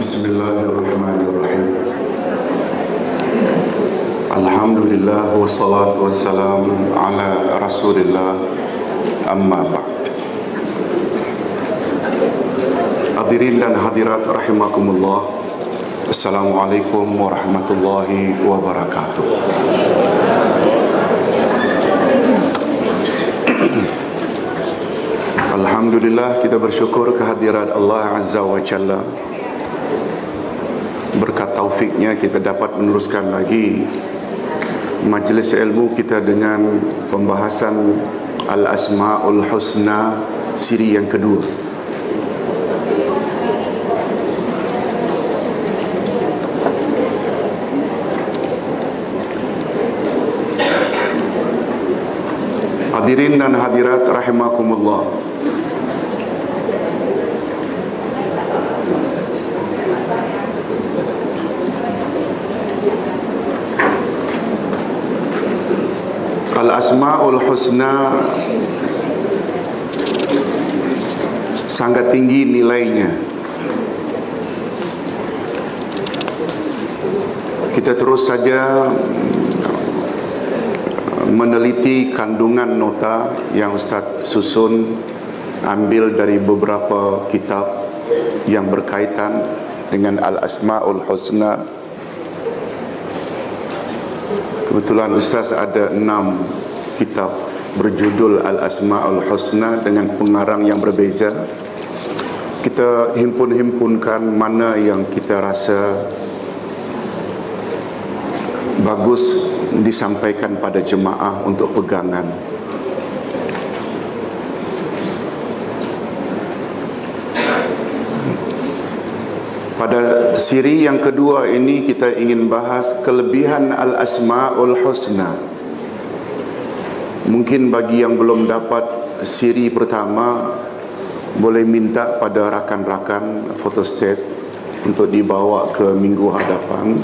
Bismillahirrahmanirrahim. Alhamdulillah wassalatu wassalamu ala Rasulillah, amma ba'd. Hadirin dan hadirat rahimakumullah, Assalamualaikum warahmatullahi wabarakatuh. Alhamdulillah, kita bersyukur kehadirat Allah Azza wa Jalla. Berkat taufiknya kita dapat meneruskan lagi majlis ilmu kita dengan pembahasan Al-Asma'ul Husna siri yang kedua. Hadirin dan hadirat rahimakumullah, Al-Asma'ul Husna sangat tinggi nilainya. Kita terus saja meneliti kandungan nota yang Ustaz susun, ambil dari beberapa kitab yang berkaitan dengan Al-Asma'ul Husna. Kebetulan Ustaz ada 6 kitab berjudul Al-Asma'ul Husna dengan pengarang yang berbeza. Kita himpun-himpunkan mana yang kita rasa bagus disampaikan pada jemaah untuk pegangan. Pada siri yang kedua ini kita ingin bahas kelebihan Al-Asma'ul Husna. Mungkin bagi yang belum dapat siri pertama, boleh minta pada rakan-rakan photostat untuk dibawa ke minggu hadapan.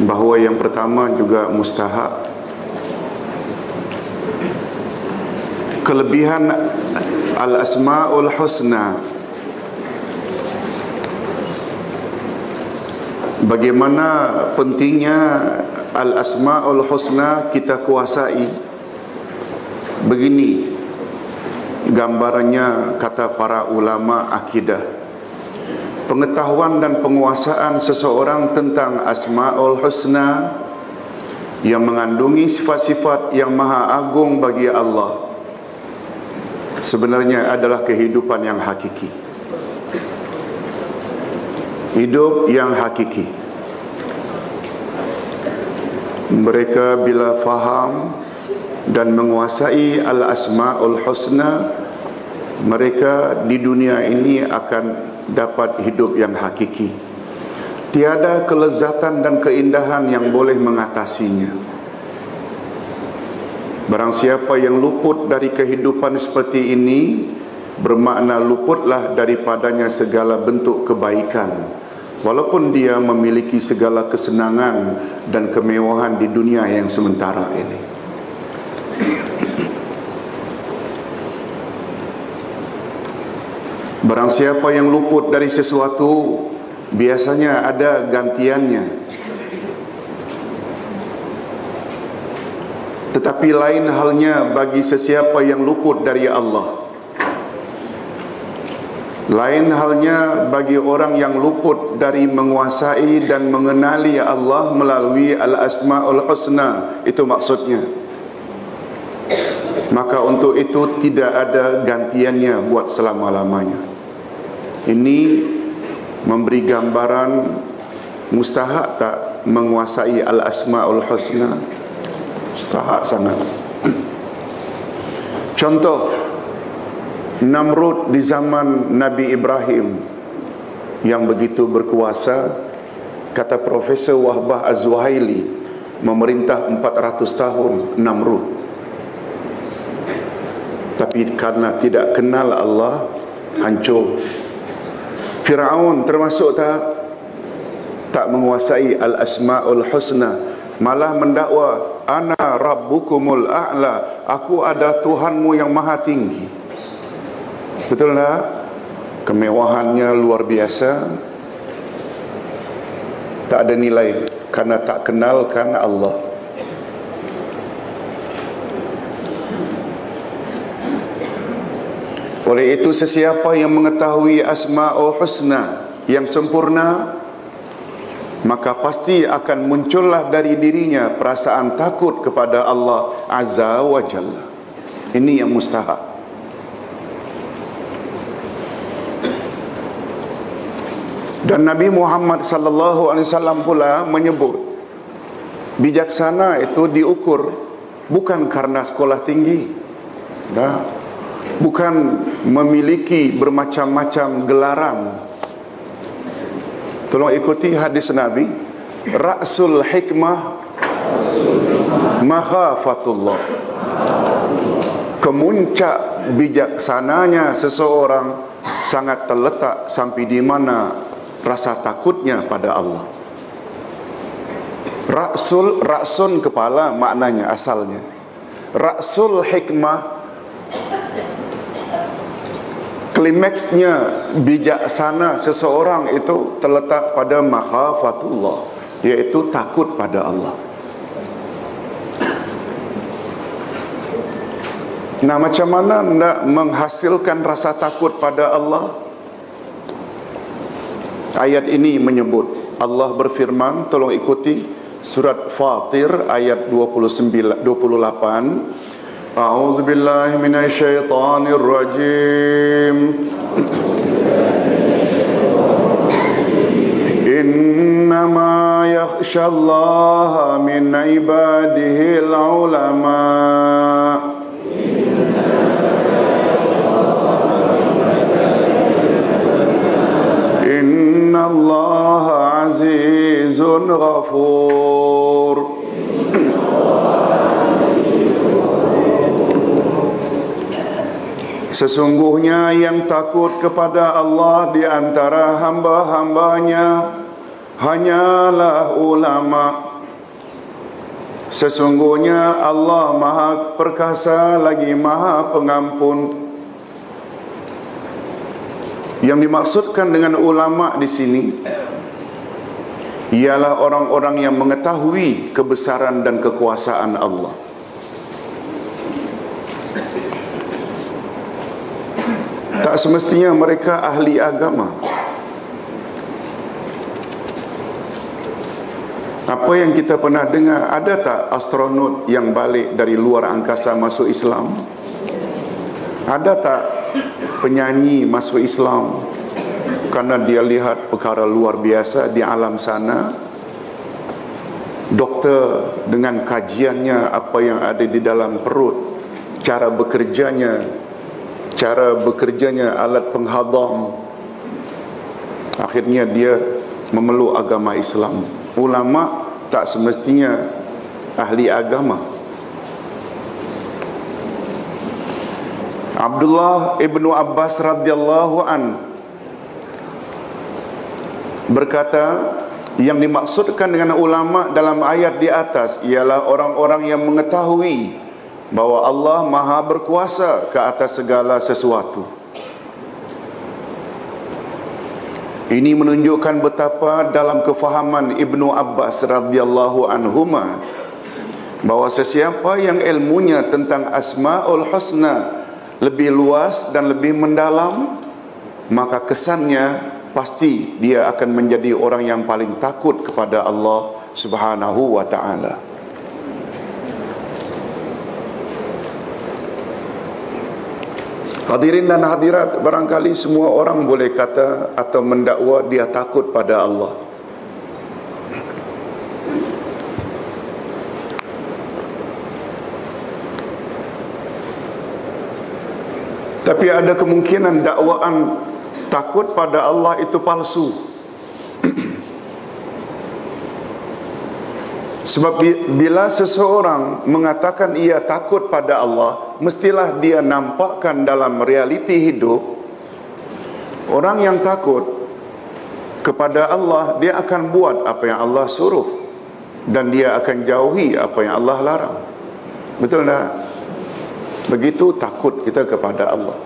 Bahawa yang pertama juga mustahak. Kelebihan Al-Asma'ul Husna, bagaimana pentingnya Al-Asma'ul Husna kita kuasai. Begini gambarannya kata para ulama akidah. Pengetahuan dan penguasaan seseorang tentang Asma'ul Husna yang mengandungi sifat-sifat yang maha agung bagi Allah sebenarnya adalah kehidupan yang hakiki. Hidup yang hakiki. Mereka bila faham dan menguasai Al-Asma'ul Husna, mereka di dunia ini akan dapat hidup yang hakiki. Tiada kelezatan dan keindahan yang boleh mengatasinya. Barang siapa yang luput dari kehidupan seperti ini, bermakna luputlah daripadanya segala bentuk kebaikan, walaupun dia memiliki segala kesenangan dan kemewahan di dunia yang sementara ini. Barang siapa yang luput dari sesuatu, biasanya ada gantiannya. Tetapi lain halnya bagi sesiapa yang luput dari Allah. Lain halnya bagi orang yang luput dari menguasai dan mengenali Allah melalui Al-Asma'ul Husna. Itu maksudnya. Maka untuk itu tidak ada gantiannya buat selama-lamanya. Ini memberi gambaran mustahak tak menguasai Al-Asma'ul Husna. Mustahak sangat. Contoh, Namrud di zaman Nabi Ibrahim yang begitu berkuasa, kata Profesor Wahbah Az-Zuhaili, memerintah 400 tahun Namrud. Tapi karena tidak kenal Allah, hancur. Fir'aun termasuk tak menguasai Al-Asma'ul Husna, malah mendakwa, ana rabbukumul a'la, aku adalah Tuhanmu yang maha tinggi. Betul tak? kemewahannya luar biasa, tak ada nilai karena tak kenalkan Allah. Oleh itu, sesiapa yang mengetahui Asma'ul Husna yang sempurna, maka pasti akan muncullah dari dirinya perasaan takut kepada Allah Azza wa Jalla. Ini yang mustahak. Dan Nabi Muhammad sallallahu alaihi wasallam pula menyebut, bijaksana itu diukur bukan karena sekolah tinggi, bukan memiliki bermacam-macam gelaran. Tolong ikuti hadis Nabi, Ra'sul hikmah makhafatullah. Kemuncak bijaksananya seseorang sangat terletak sampai di mana rasa takutnya pada Allah. Ra'sun kepala maknanya asalnya. Ra'sul hikmah, klimaksnya bijaksana seseorang itu terletak pada makhafatullah, yaitu takut pada Allah. Nah, macam mana nak menghasilkan rasa takut pada Allah? Ayat ini menyebut, Allah berfirman, tolong ikuti surat Fatir ayat 28. A'udzu billahi minasyaitonir rajim. Innama yakhshallaha min ibadihil ulama. Innallaha azizun ghafur. Sesungguhnya yang takut kepada Allah di antara hamba-hambanya hanyalah ulama. Sesungguhnya Allah Maha Perkasa lagi Maha Pengampun. Yang dimaksudkan dengan ulama di sini ialah orang-orang yang mengetahui kebesaran dan kekuasaan Allah. Tak semestinya mereka ahli agama. Apa yang kita pernah dengar, ada tak astronot yang balik dari luar angkasa masuk Islam? Ada tak penyanyi masuk Islam karena dia lihat perkara luar biasa di alam sana? Doktor dengan kajiannya apa yang ada di dalam perut, cara bekerjanya alat penghadam, akhirnya dia memeluk agama Islam. Ulama tak semestinya ahli agama. Abdullah ibnu Abbas radhiyallahu an berkata, yang dimaksudkan dengan ulama dalam ayat di atas ialah orang-orang yang mengetahui bahawa Allah Maha berkuasa ke atas segala sesuatu. Ini menunjukkan betapa dalam kefahaman Ibnu Abbas radhiyallahu anhuma bahawa sesiapa yang ilmunya tentang Asma'ul Husna lebih luas dan lebih mendalam, maka kesannya pasti dia akan menjadi orang yang paling takut kepada Allah Subhanahu wa ta'ala. Hadirin dan hadirat, barangkali semua orang boleh kata atau mendakwa dia takut pada Allah. Tapi ada kemungkinan dakwaan takut pada Allah itu palsu. Sebab bila seseorang mengatakan ia takut pada Allah, mestilah dia nampakkan dalam realiti hidup, orang yang takut kepada Allah, dia akan buat apa yang Allah suruh dan dia akan jauhi apa yang Allah larang. Betul tak? Begitu takut kita kepada Allah.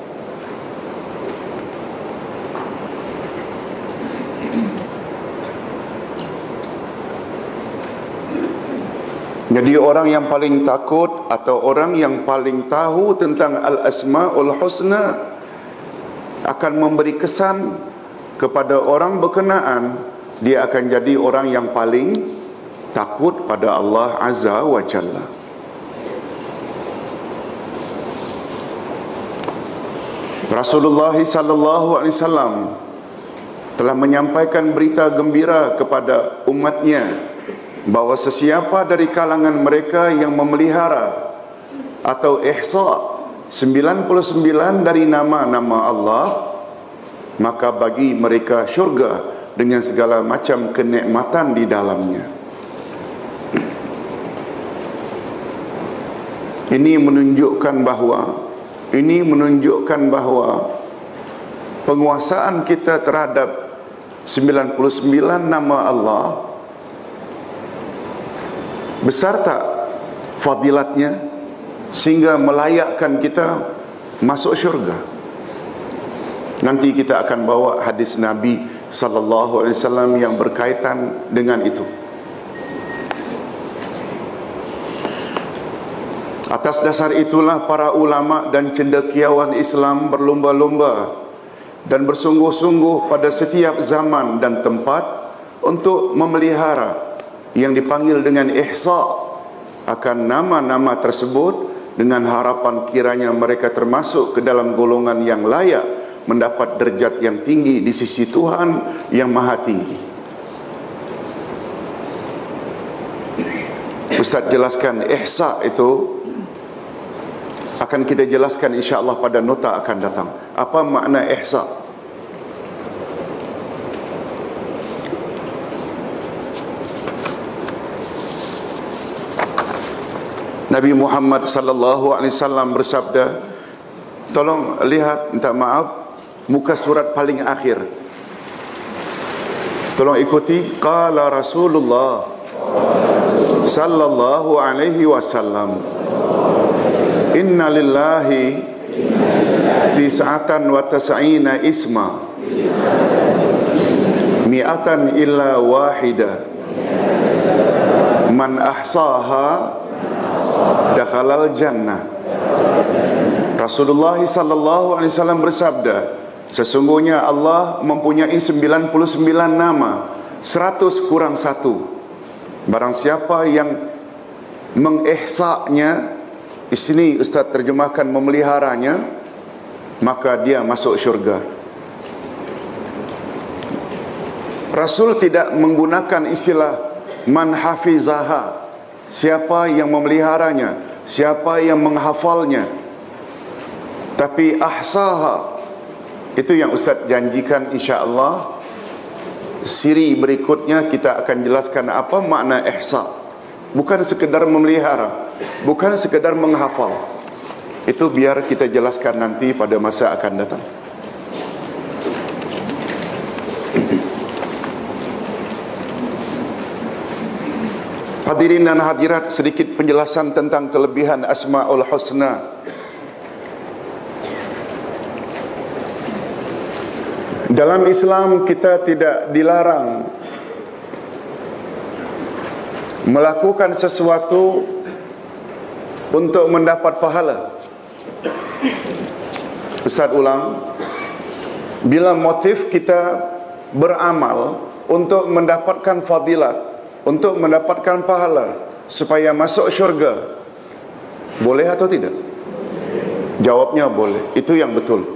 Jadi orang yang paling takut atau orang yang paling tahu tentang Al-Asma'ul Husna akan memberi kesan kepada orang berkenaan, dia akan jadi orang yang paling takut pada Allah Azza wa Jalla. Rasulullah sallallahu alaihi wasallam telah menyampaikan berita gembira kepada umatnya bahawa sesiapa dari kalangan mereka yang memelihara atau ihsa 99 dari nama-nama Allah, maka bagi mereka syurga dengan segala macam kenikmatan di dalamnya. Ini menunjukkan bahawa penguasaan kita terhadap 99 nama Allah besar tak fadilatnya sehingga melayakkan kita masuk syurga. Nanti kita akan bawa hadis Nabi sallallahu alaihi wasallam yang berkaitan dengan itu. Atas dasar itulah para ulama dan cendekiawan Islam berlomba-lomba dan bersungguh-sungguh pada setiap zaman dan tempat untuk memelihara yang dipanggil dengan ihsa akan nama-nama tersebut, dengan harapan kiranya mereka termasuk ke dalam golongan yang layak mendapat derajat yang tinggi di sisi Tuhan yang Maha Tinggi. Ustaz jelaskan ihsa itu, akan kita jelaskan insya-Allah pada nota akan datang. Apa makna ihsa? Nabi Muhammad sallallahu alaihi wasallam bersabda, tolong lihat, minta maaf, muka surat paling akhir. Tolong ikuti. Qala Rasulullah sallallahu alaihi wasallam, inna lillahi tis'atan wa tas'ina isma mi'atan illa wahida man ahsaha dakhalal jannah. Rasulullah sallallahu alaihi wasallam bersabda, sesungguhnya Allah mempunyai 99 nama, 100 kurang 1. Barang siapa yang mengihsa'nya, di sini Ustaz terjemahkan memeliharanya, maka dia masuk syurga. Rasul tidak menggunakan istilah man hafizaha, siapa yang memeliharanya, siapa yang menghafalnya, tapi ahsaha, itu yang Ustaz janjikan insya-Allah siri berikutnya kita akan jelaskan apa makna ihsa. Bukan sekedar memelihara, bukan sekedar menghafal. Itu biar kita jelaskan nanti pada masa akan datang. Hadirin dan hadirat, sedikit penjelasan tentang kelebihan Asma'ul Husna. Dalam Islam kita tidak dilarang melakukan sesuatu untuk mendapat pahala. Ustaz ulang, bila motif kita beramal untuk mendapatkan fadilat, untuk mendapatkan pahala, supaya masuk syurga, boleh atau tidak? Jawabnya boleh. Itu yang betul.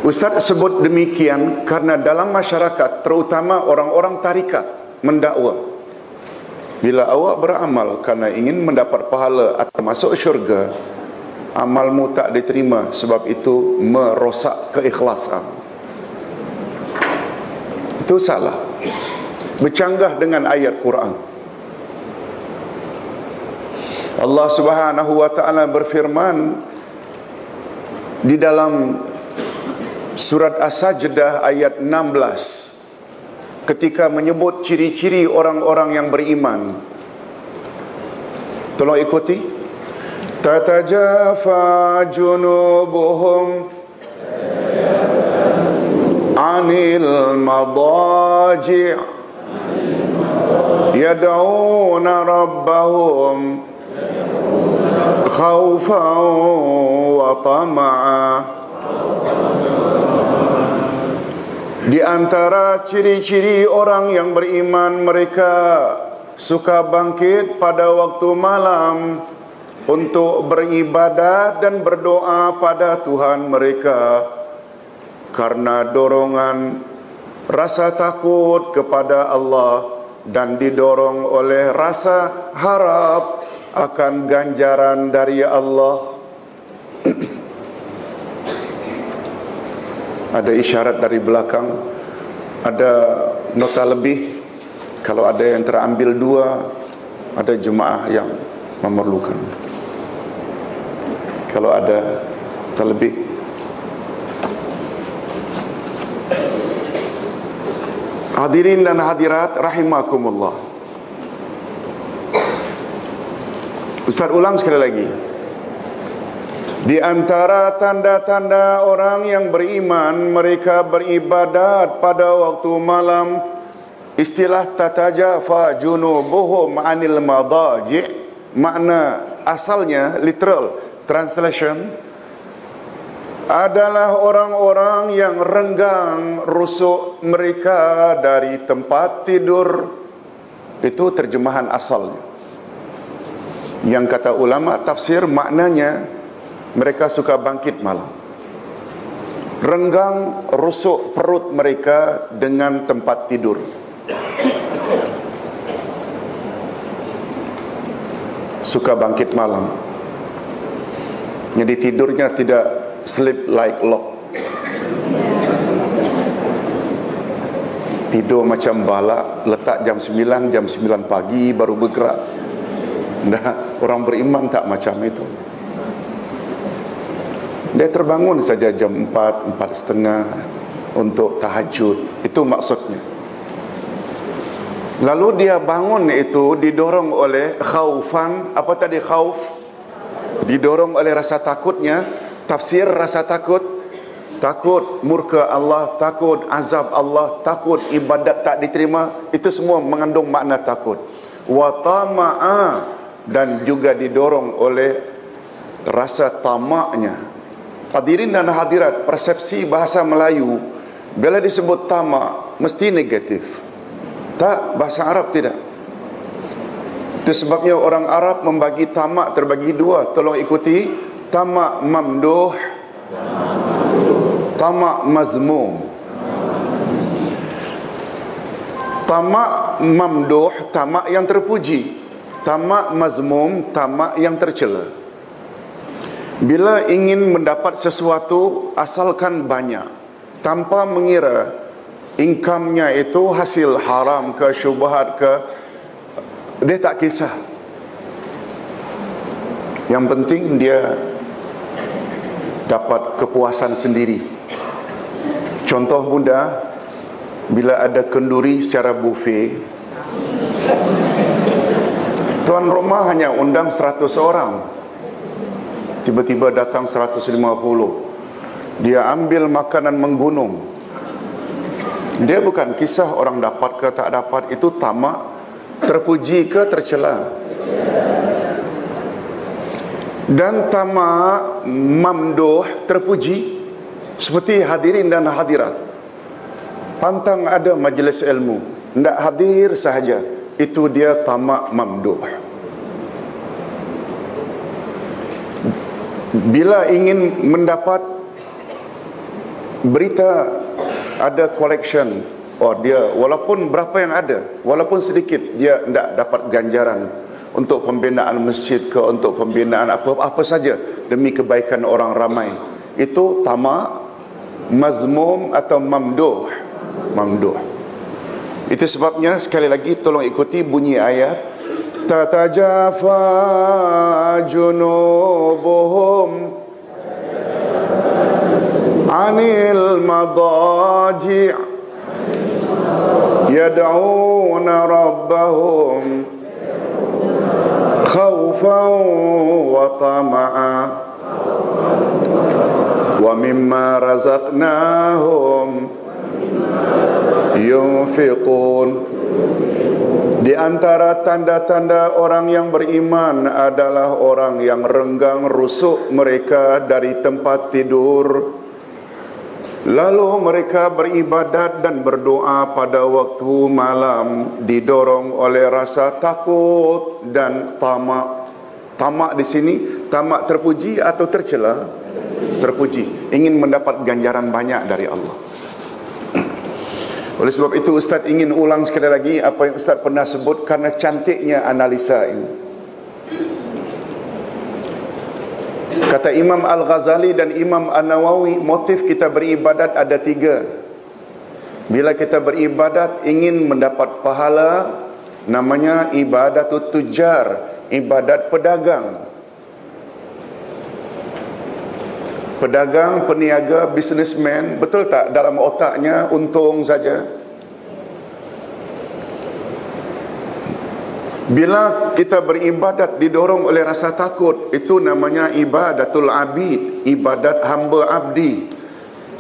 Ustaz sebut demikian karena dalam masyarakat, terutama orang-orang tarikat, mendakwa, bila awak beramal kerana ingin mendapat pahala atau masuk syurga, amalmu tak diterima sebab itu merosak keikhlasan. Itu salah, bercanggah dengan ayat Quran. Allah Subhanahu wa taala berfirman di dalam surat As-Sajdah ayat 16 ketika menyebut ciri-ciri orang-orang yang beriman. Tolong ikuti. Tatajafa junubuhum an anil madaji' yad'una rabbahum khaufan wa tama'a. Di antara ciri-ciri orang yang beriman, mereka suka bangkit pada waktu malam untuk beribadah dan berdoa pada Tuhan mereka karena dorongan rasa takut kepada Allah dan didorong oleh rasa harap akan ganjaran dari Allah. Ada isyarat dari belakang, ada nota lebih. Kalau ada yang terambil dua, ada jemaah yang memerlukan. Kalau ada terlebih, hadirin dan hadirat rahimakumullah. Ustaz ulang sekali lagi. Di antara tanda-tanda orang yang beriman, mereka beribadat pada waktu malam. Istilah tatajafa junubuhum anil madaji', makna asalnya literal translation adalah orang-orang yang renggang rusuk mereka dari tempat tidur. Itu terjemahan asalnya. Yang kata ulama tafsir, maknanya mereka suka bangkit malam, renggang rusuk perut mereka dengan tempat tidur. Suka bangkit malam, jadi tidurnya tidak sleep like log, tidur macam bala, letak jam 9 pagi baru bergerak. Nah, orang beriman tak macam itu. Dia terbangun saja jam 4:30 untuk tahajud. Itu maksudnya. Lalu dia bangun itu didorong oleh khaufan. Apa tadi khauf? Didorong oleh rasa takutnya. Tafsir rasa takut, takut murka Allah, takut azab Allah, takut ibadat tak diterima. Itu semua mengandung makna takut. Wa tama'a, dan juga didorong oleh rasa tamaknya. Hadirin dan hadirat, persepsi bahasa Melayu bila disebut tamak mesti negatif. Tak, bahasa Arab tidak. Itu sebabnya orang Arab membagi tamak terbagi dua. Tolong ikuti. Tamak mamduh, tamak mazmum. Tamak mamduh, tamak yang terpuji. Tamak mazmum, tamak yang tercela. Bila ingin mendapat sesuatu, asalkan banyak, tanpa mengira income-nya itu hasil haram ke syubhat ke, dia tak kisah. Yang penting dia dapat kepuasan sendiri. Contoh mudah, bila ada kenduri secara buffet, tuan rumah hanya undang 100 orang, tiba-tiba datang 150. Dia ambil makanan menggunung. Dia bukan kisah orang dapat ke tak dapat. Itu tamak, terpuji ke tercela. Dan tamak mamduh, terpuji. Seperti hadirin dan hadirat, pantang ada majlis ilmu, tidak hadir sahaja, itu dia tamak mamduh. Bila ingin mendapat berita, ada collection, oh dia walaupun berapa yang ada, walaupun sedikit, dia tidak dapat ganjaran untuk pembinaan masjid ke, untuk pembinaan apa saja demi kebaikan orang ramai. Itu tamak mazmum atau mamduh. Itu sebabnya sekali lagi tolong ikuti bunyi ayat. Tatajafa junubuhum anil madaji' yad'una rabbahum khawfan wa tama'a wa mimma razaqnahum yunfiqun. Di antara tanda-tanda orang yang beriman adalah orang yang renggang rusuk mereka dari tempat tidur, lalu mereka beribadat dan berdoa pada waktu malam, didorong oleh rasa takut dan tamak. Tamak di sini, tamak terpuji atau tercela? Terpuji, ingin mendapat ganjaran banyak dari Allah. Oleh sebab itu Ustaz ingin ulang sekali lagi apa yang Ustaz pernah sebut, karena cantiknya analisa ini. Kata Imam Al-Ghazali dan Imam An-Nawawi, motif kita beribadat ada 3. Bila kita beribadat ingin mendapat pahala, namanya ibadatut tujar, ibadat pedagang. Pedagang, peniaga, businessman, betul tak dalam otaknya untung saja? Bila kita beribadat didorong oleh rasa takut, itu namanya ibadatul abid, ibadat hamba abdi.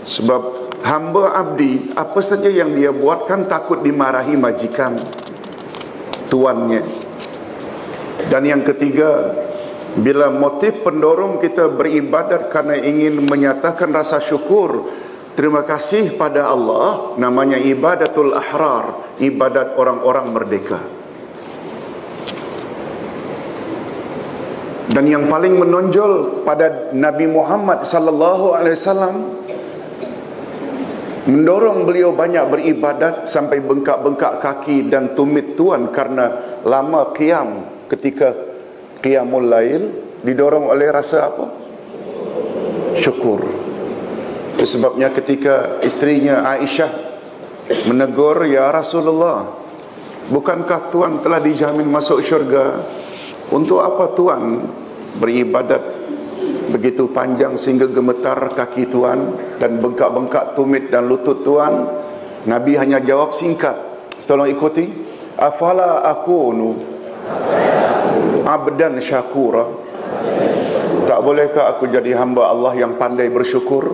Sebab hamba abdi, apa saja yang dia buat kan takut dimarahi majikan tuannya. Dan yang ketiga, bila motif pendorong kita beribadat karena ingin menyatakan rasa syukur, terima kasih pada Allah, namanya ibadatul ahrar, ibadat orang-orang merdeka. Dan yang paling menonjol pada Nabi Muhammad sallallahu alaihi wasallam, mendorong beliau banyak beribadat sampai bengkak-bengkak kaki dan tumit tuan karena lama qiyam. Ketika qiyamul lail didorong oleh rasa apa? Syukur. Itu sebabnya ketika istrinya Aisyah menegur, ya Rasulullah, bukankah tuan telah dijamin masuk syurga? Untuk apa tuan beribadat begitu panjang sehingga gemetar kaki tuan dan bengkak-bengkak tumit dan lutut tuan? Nabi hanya jawab singkat, tolong ikuti, afala akunu abdan syakura. Tak bolehkah aku jadi hamba Allah yang pandai bersyukur?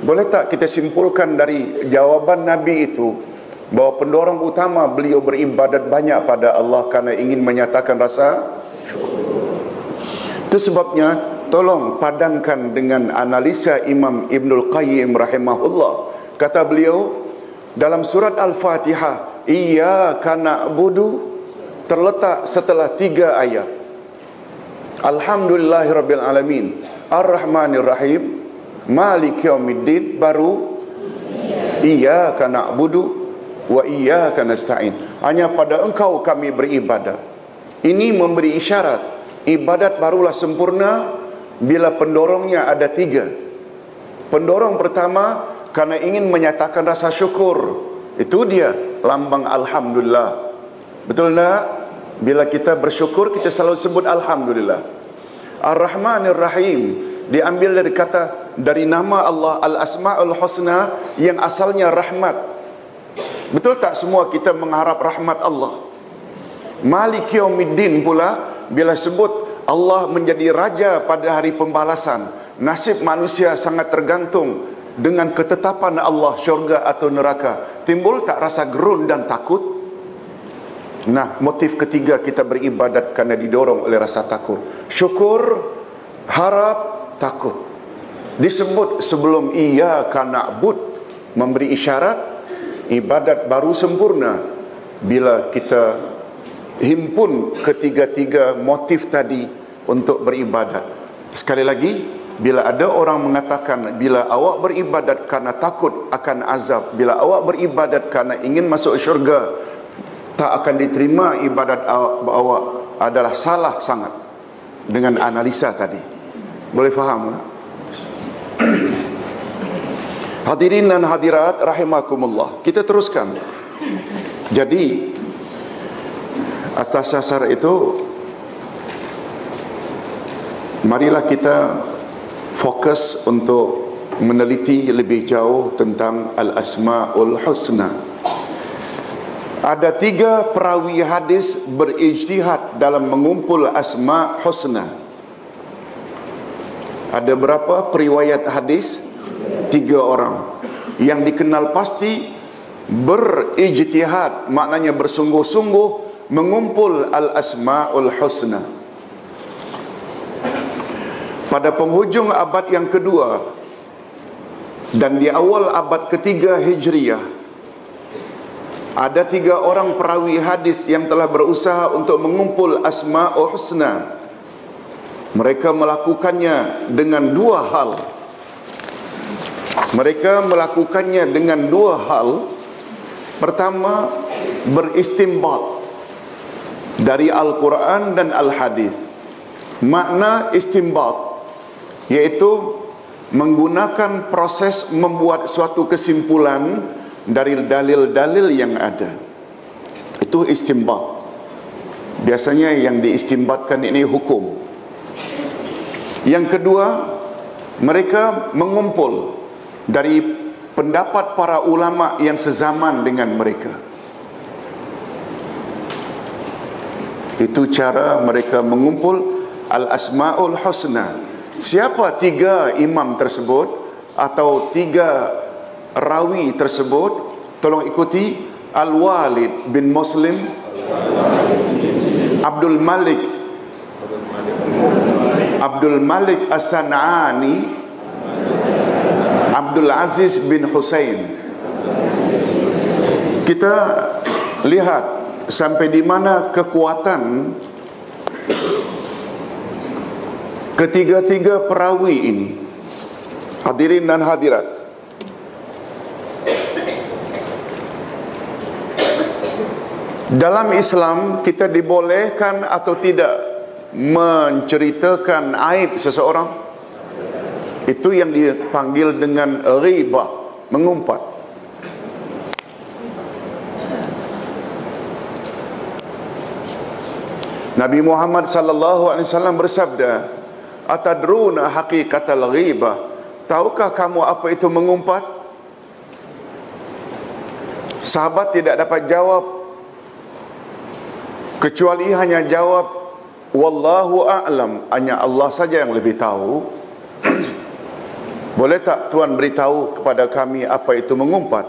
Boleh tak kita simpulkan dari jawaban Nabi itu bahawa pendorong utama beliau beribadat banyak pada Allah karena ingin menyatakan rasa syukur. Itu sebabnya tolong padankan dengan analisa Imam Ibnul Qayyim rahimahullah. Kata beliau dalam surat Al-Fatihah, iyyaka na'budu, terletak setelah 3 ayat. Alhamdulillahirabbil alamin, Ar-Rahmanir Rahim, Maliki yaumiddin, baru iyyaka na'budu wa iyyaka nasta'in. Hanya pada engkau kami beribadat. Ini memberi isyarat ibadat barulah sempurna bila pendorongnya ada 3. Pendorong pertama karena ingin menyatakan rasa syukur. Itu dia lambang alhamdulillah. Betul tak? Bila kita bersyukur, kita selalu sebut alhamdulillah. Ar-Rahmanir Rahim diambil dari nama Allah Al-Asma'ul Husna yang asalnya rahmat. Betul tak semua kita mengharap rahmat Allah? Maliki yaumiddin pula bila sebut Allah menjadi raja pada hari pembalasan. Nasib manusia sangat tergantung dengan ketetapan Allah, syurga atau neraka. Timbul tak rasa gerun dan takut? Nah, motif ketiga kita beribadat karena didorong oleh rasa takut. Syukur, harap, takut. Disebut sebelum iyyaka na'bud, memberi isyarat ibadat baru sempurna bila kita himpun ketiga-tiga motif tadi untuk beribadat. Sekali lagi, bila ada orang mengatakan bila awak beribadat karena takut akan azab, bila awak beribadat karena ingin masuk syurga, tak akan diterima ibadat awak, adalah salah sangat dengan analisa tadi. Boleh faham? Hadirin dan hadirat rahimakumullah, kita teruskan. Jadi atas dasar itu, marilah kita fokus untuk meneliti lebih jauh tentang Al-Asma'ul Husna. Ada 3 perawi hadis berijtihad dalam mengumpul Asma' Husna. Ada berapa periwayat hadis? 3 orang. yang dikenal pasti berijtihad, maknanya bersungguh-sungguh mengumpul al-asma'ul husna. Pada penghujung abad yang kedua dan di awal abad ketiga Hijriah, ada 3 orang perawi hadis yang telah berusaha untuk mengumpul asma'ul husna. Mereka melakukannya dengan 2 hal. Pertama, beristimbat dari Al-Quran dan Al-Hadis. Makna istimbat yaitu menggunakan proses membuat suatu kesimpulan dari dalil-dalil yang ada. Itu istimbat. Biasanya yang diistimbatkan ini hukum. Yang kedua, mereka mengumpul dari pendapat para ulama yang sezaman dengan mereka. Itu cara mereka mengumpul al-asma'ul husna. Siapa 3 imam tersebut atau 3 rawi tersebut? Tolong ikuti. Al-Walid bin Muslim, Abdul Malik As-San'ani, Abdul Aziz bin Husain. Kita lihat sampai di mana kekuatan ketiga-tiga perawi ini. Hadirin dan hadirat, dalam Islam kita dibolehkan atau tidak menceritakan aib seseorang? Itu yang dipanggil dengan ghibah, mengumpat. Nabi Muhammad sallallahu alaihi wasallam bersabda, "Atadruna haqiqatal ghibah?" Tahukah kamu apa itu mengumpat? Sahabat tidak dapat jawab, kecuali hanya jawab, "Wallahu a'lam." Hanya Allah saja yang lebih tahu. Boleh tak Tuan beritahu kepada kami apa itu mengumpat?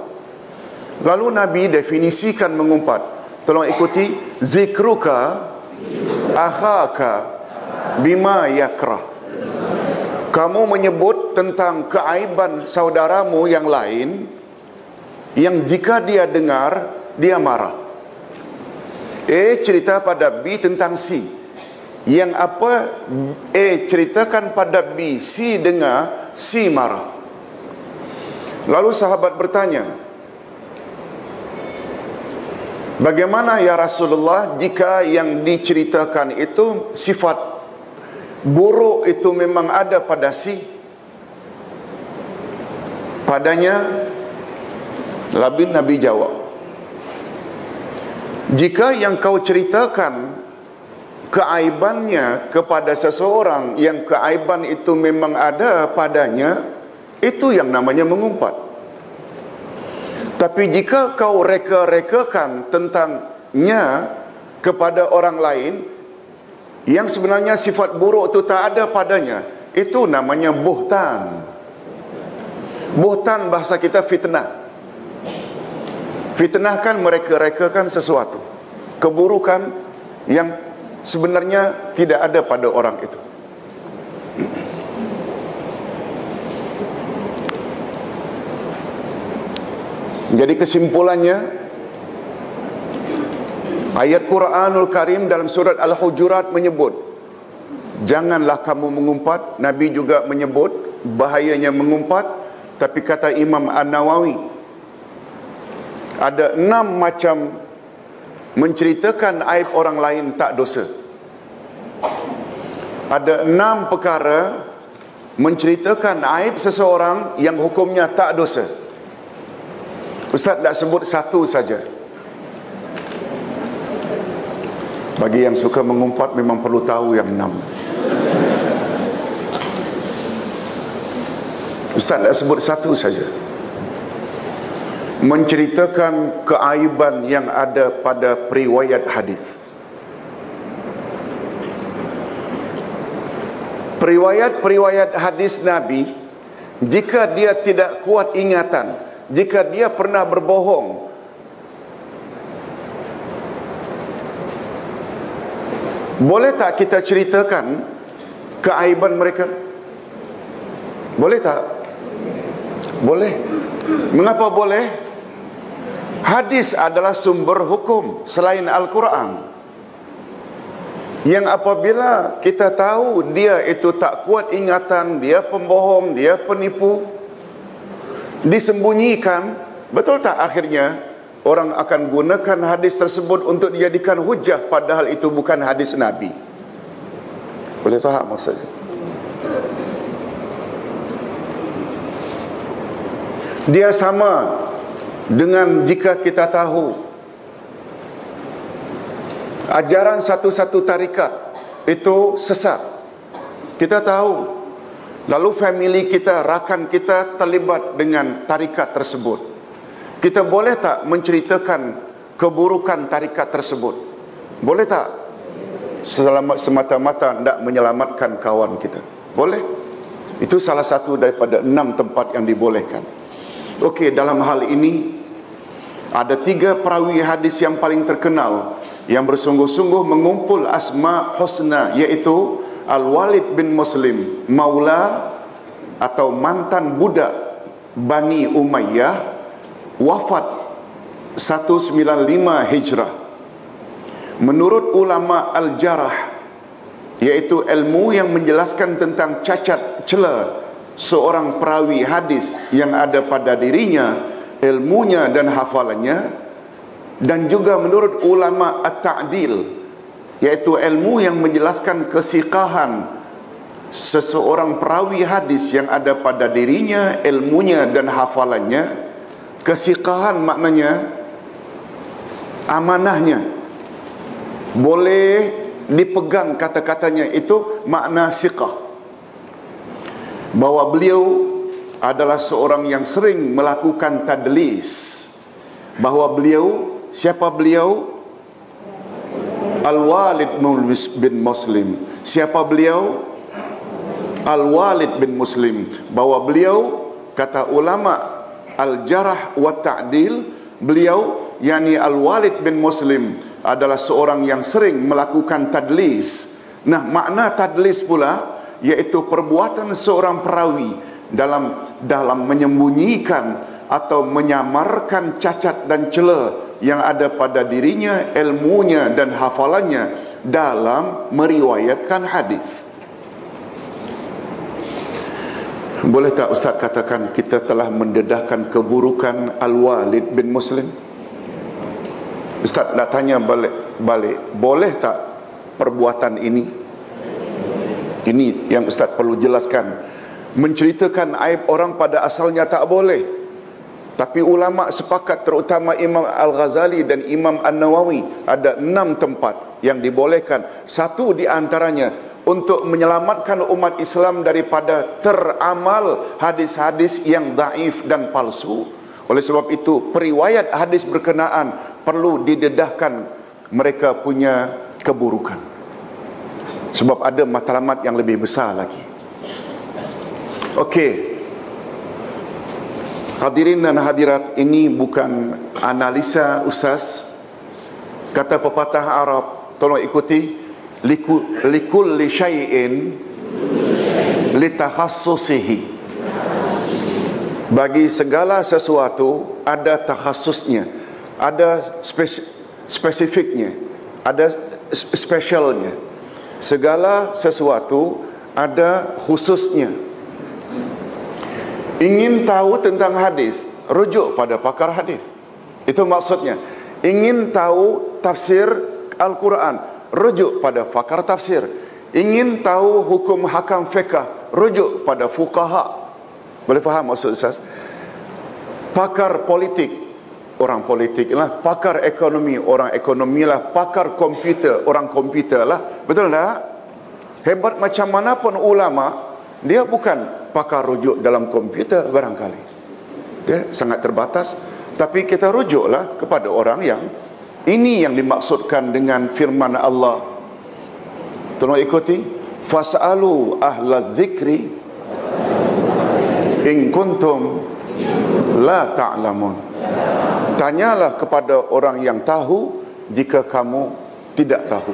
Lalu Nabi definisikan mengumpat. Tolong ikuti. Zikruka akhaka bima yakrah. Kamu menyebut tentang keaiban saudaramu yang lain yang jika dia dengar dia marah. A cerita pada B tentang C, yang apa A ceritakan pada B, C dengar, C marah. Lalu sahabat bertanya, bagaimana ya Rasulullah jika yang diceritakan itu sifat buruk itu memang ada pada si padanya? Lalu Nabi jawab, jika yang kau ceritakan keaibannya kepada seseorang yang keaiban itu memang ada padanya, itu yang namanya mengumpat. Tapi jika kau reka-rekakan tentangnya kepada orang lain yang sebenarnya sifat buruk itu tak ada padanya, itu namanya buhtan. Buhtan bahasa kita fitnah. Fitnah kan mereka-rekakan sesuatu, keburukan yang sebenarnya tidak ada pada orang itu. Jadi kesimpulannya, ayat Quranul Karim dalam surat Al-Hujurat menyebut, janganlah kamu mengumpat. Nabi juga menyebut bahayanya mengumpat. Tapi kata Imam An-Nawawi, ada 6 macam menceritakan aib orang lain tak dosa. Ada 6 perkara menceritakan aib seseorang yang hukumnya tak dosa. Ustaz nak sebut satu saja. Bagi yang suka mengumpat memang perlu tahu yang 6. Ustaz nak sebut satu saja. Menceritakan keaiban yang ada pada periwayat hadis. Periwayat-periwayat hadis Nabi, jika dia tidak kuat ingatan, jika dia pernah berbohong, boleh tak kita ceritakan keaiban mereka? Boleh tak? Boleh. Mengapa boleh? Hadis adalah sumber hukum selain Al-Quran, yang apabila kita tahu dia itu tak kuat ingatan, dia pembohong, dia penipu, disembunyikan, betul tak akhirnya orang akan gunakan hadis tersebut untuk dijadikan hujah, padahal itu bukan hadis Nabi. Boleh faham maksudnya? Dia sama dengan jika kita tahu ajaran satu-satu tarikat itu sesat, kita tahu, lalu family kita, rakan kita terlibat dengan tarikat tersebut, kita boleh tak menceritakan keburukan tarikat tersebut? Boleh tak? Semata-mata tidak menyelamatkan kawan kita. Boleh. Itu salah satu daripada 6 tempat yang dibolehkan. Okey, dalam hal ini ada 3 perawi hadis yang paling terkenal yang bersungguh-sungguh mengumpul asma husna, iaitu Al-Walid bin Muslim, maula atau mantan budak Bani Umayyah, wafat 195 Hijrah. Menurut ulama al-jarah, iaitu ilmu yang menjelaskan tentang cacat cela seorang perawi hadis yang ada pada dirinya, ilmunya dan hafalannya, dan juga menurut ulama at-ta'dil, iaitu ilmu yang menjelaskan kesiqahan seseorang perawi hadis yang ada pada dirinya, ilmunya dan hafalannya. Kesiqahan maknanya amanahnya, boleh dipegang kata-katanya, itu makna siqah. Bahwa beliau adalah seorang yang sering melakukan tadlis. Bahwa beliau, siapa beliau? Al-Walid bin Muslim. Siapa beliau? Al-Walid bin Muslim. Bahwa beliau, kata ulama al-jarah wa ta'dil, beliau yakni Al-Walid bin Muslim adalah seorang yang sering melakukan tadlis. Nah, makna tadlis pula iaitu perbuatan seorang perawi dalam menyembunyikan atau menyamarkan cacat dan cela yang ada pada dirinya, ilmunya dan hafalannya dalam meriwayatkan hadis. Boleh tak Ustaz katakan kita telah mendedahkan keburukan Al-Walid bin Muslim? Ustaz nak tanya balik, boleh tak perbuatan ini? Ini yang Ustaz perlu jelaskan. Menceritakan aib orang pada asalnya tak boleh, tapi ulama sepakat, terutama Imam Al-Ghazali dan Imam An-Nawawi, ada 6 tempat yang dibolehkan. Satu di antaranya untuk menyelamatkan umat Islam daripada teramal hadis-hadis yang daif dan palsu. Oleh sebab itu, periwayat hadis berkenaan perlu didedahkan mereka punya keburukan, sebab ada matlamat yang lebih besar lagi. Okey, hadirin dan hadirat, ini bukan analisa Ustaz. Kata pepatah Arab, tolong ikuti, likulli syai'in litakhasusih. Bagi segala sesuatu ada takhasusnya, ada spesifiknya, ada spesialnya. Segala sesuatu ada khususnya. Ingin tahu tentang hadis, rujuk pada pakar hadis. Itu maksudnya. Ingin tahu tafsir Al-Quran, rujuk pada pakar tafsir. Ingin tahu hukum hakam fiqh, rujuk pada fuqaha. Boleh faham maksud Ustaz? Pakar politik, orang politik lah. Pakar ekonomi, orang ekonomi lah. Pakar komputer, orang komputer lah. Betul tak? Hebat macam mana pun ulama, dia bukan pakar rujuk dalam komputer barangkali. Dia sangat terbatas. Tapi kita rujuklah kepada orang yang, ini yang dimaksudkan dengan firman Allah. Tolong ikuti. Fas'alu ahla dzikri in kuntum la ta'lamun. Tanyalah kepada orang yang tahu jika kamu tidak tahu.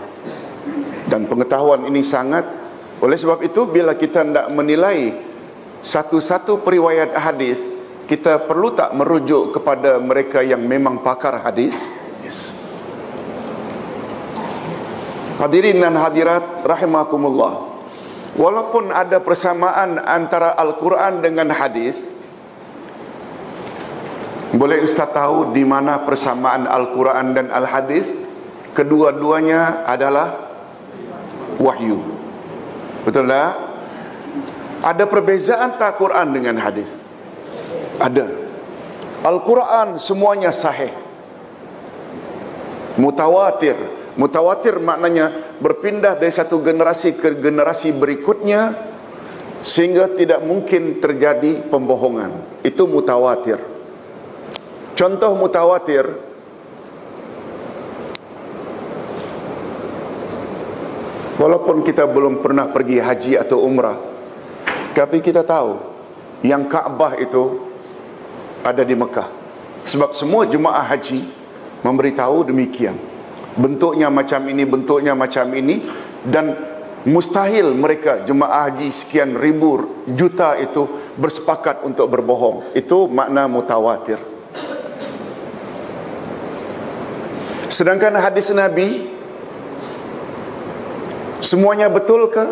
Dan pengetahuan ini sangat. Oleh sebab itu, bila kita hendak menilai satu-satu periwayat hadis, kita perlu tak merujuk kepada mereka yang memang pakar hadis? Yes. Hadirin dan hadirat rahimakumullah, walaupun ada persamaan antara Al-Quran dengan hadis, boleh Ustaz tahu di mana persamaan Al-Quran dan Al-Hadis? Kedua-duanya adalah wahyu. Betul tak? Ada perbezaan tak Quran dengan hadis? Ada. Al-Quran semuanya sahih, mutawatir. Mutawatir maknanya berpindah dari satu generasi ke generasi berikutnya sehingga tidak mungkin terjadi pembohongan. Itu mutawatir. Contoh mutawatir, walaupun kita belum pernah pergi haji atau umrah, tapi kita tahu yang Kaabah itu ada di Mekah. Sebab semua jemaah haji memberitahu demikian. Bentuknya macam ini, bentuknya macam ini. Dan mustahil mereka jemaah haji sekian ribu juta itu bersepakat untuk berbohong. Itu makna mutawatir. Sedangkan hadis Nabi, semuanya betul ke?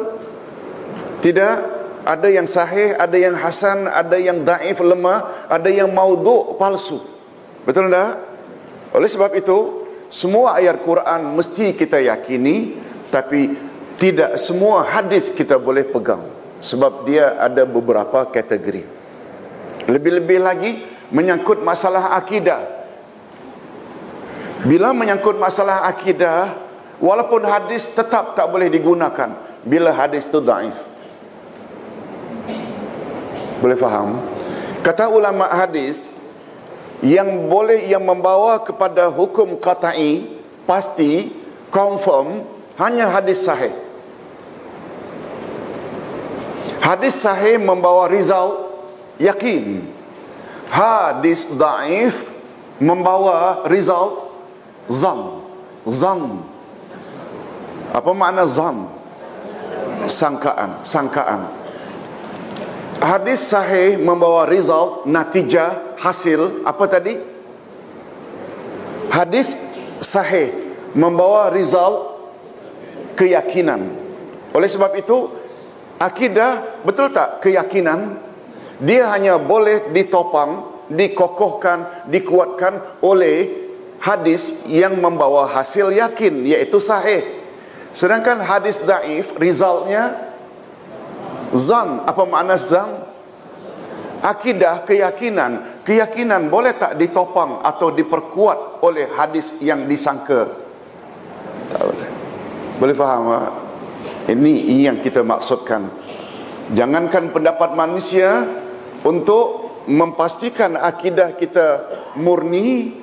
Tidak. Ada yang sahih, ada yang hasan, ada yang daif, lemah, ada yang maudhu', palsu. Betul tak? Oleh sebab itu, semua ayat Quran mesti kita yakini, tapi tidak semua hadis kita boleh pegang, sebab dia ada beberapa kategori. Lebih-lebih lagi menyangkut masalah akidah. Bila menyangkut masalah akidah, walaupun hadis tetap tak boleh digunakan bila hadis itu daif. Boleh faham? Kata ulama hadis, yang boleh, yang membawa kepada hukum qat'i, pasti, confirm, hanya hadis sahih. Hadis sahih membawa result yakin. Hadis daif membawa result zan. Zan. Apa makna zan? Sangkaan, sangkaan. Hadis sahih membawa result, natijah, hasil. Apa tadi? Hadis sahih membawa result, keyakinan. Oleh sebab itu, akidah, betul tak? Keyakinan, dia hanya boleh ditopang, dikokohkan, dikuatkan oleh hadis yang membawa hasil yakin, iaitu sahih. Sedangkan hadis daif, resultnya zan. Apa makna zan? Akidah, keyakinan. Keyakinan boleh tak ditopang atau diperkuat oleh hadis yang disangka? Tak boleh. Boleh faham tak? Ini yang kita maksudkan. Jangankan pendapat manusia, untuk memastikan akidah kita murni,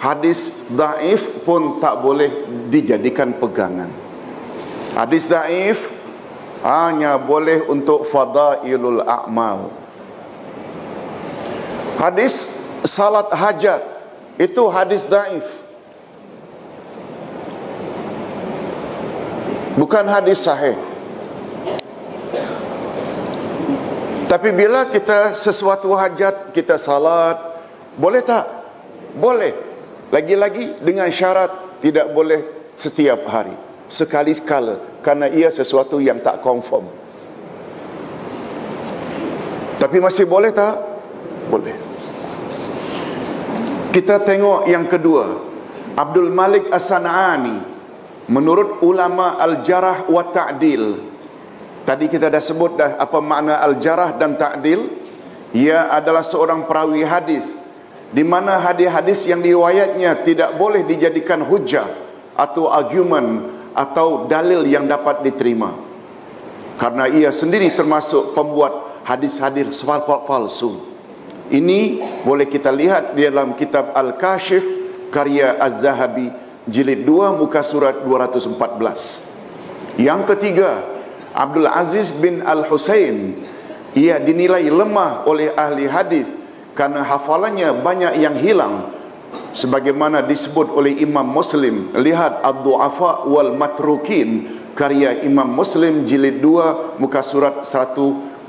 hadis daif pun tak boleh dijadikan pegangan. Hadis daif hanya boleh untuk fadailul a'mal. Hadis salat hajat itu hadis daif, bukan hadis sahih. Tapi bila kita sesuatu hajat, kita salat, boleh tak? Boleh. Lagi-lagi dengan syarat tidak boleh setiap hari, sekali sekala, karena ia sesuatu yang tak confirm. Tapi masih boleh tak? Boleh. Kita tengok yang kedua, Abdul Malik As-San'ani, menurut ulama al-jarah wa ta'dil. Tadi kita dah sebut dah apa makna al-jarah dan ta'dil. Ia adalah seorang perawi hadis, di mana hadis-hadis yang diriwayatnya tidak boleh dijadikan hujah atau argument atau dalil yang dapat diterima, karena ia sendiri termasuk pembuat hadis-hadis palsu. Ini boleh kita lihat di dalam kitab Al-Kashif karya Az-Zahabi jilid 2 muka surat 214. Yang ketiga, Abdul Aziz bin Al-Husain, ia dinilai lemah oleh ahli hadis karena hafalannya banyak yang hilang, sebagaimana disebut oleh Imam Muslim. Lihat Ad-Du'afa wal Matrukin, karya Imam Muslim jilid 2 muka surat 109.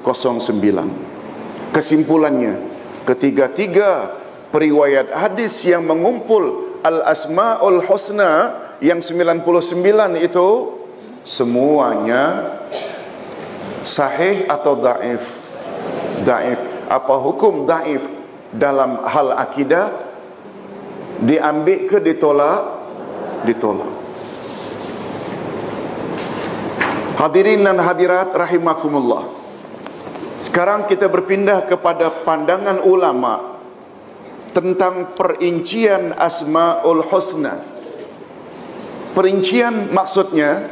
Kesimpulannya, ketiga-tiga periwayat hadis yang mengumpul Al-Asma'ul Husna yang 99 itu semuanya sahih atau daif? Daif. Apa hukum daif dalam hal akidah? Diambil ke ditolak? Ditolak. Hadirin dan hadirat rahimakumullah. Sekarang kita berpindah kepada pandangan ulama tentang perincian Asma'ul Husna. Perincian maksudnya,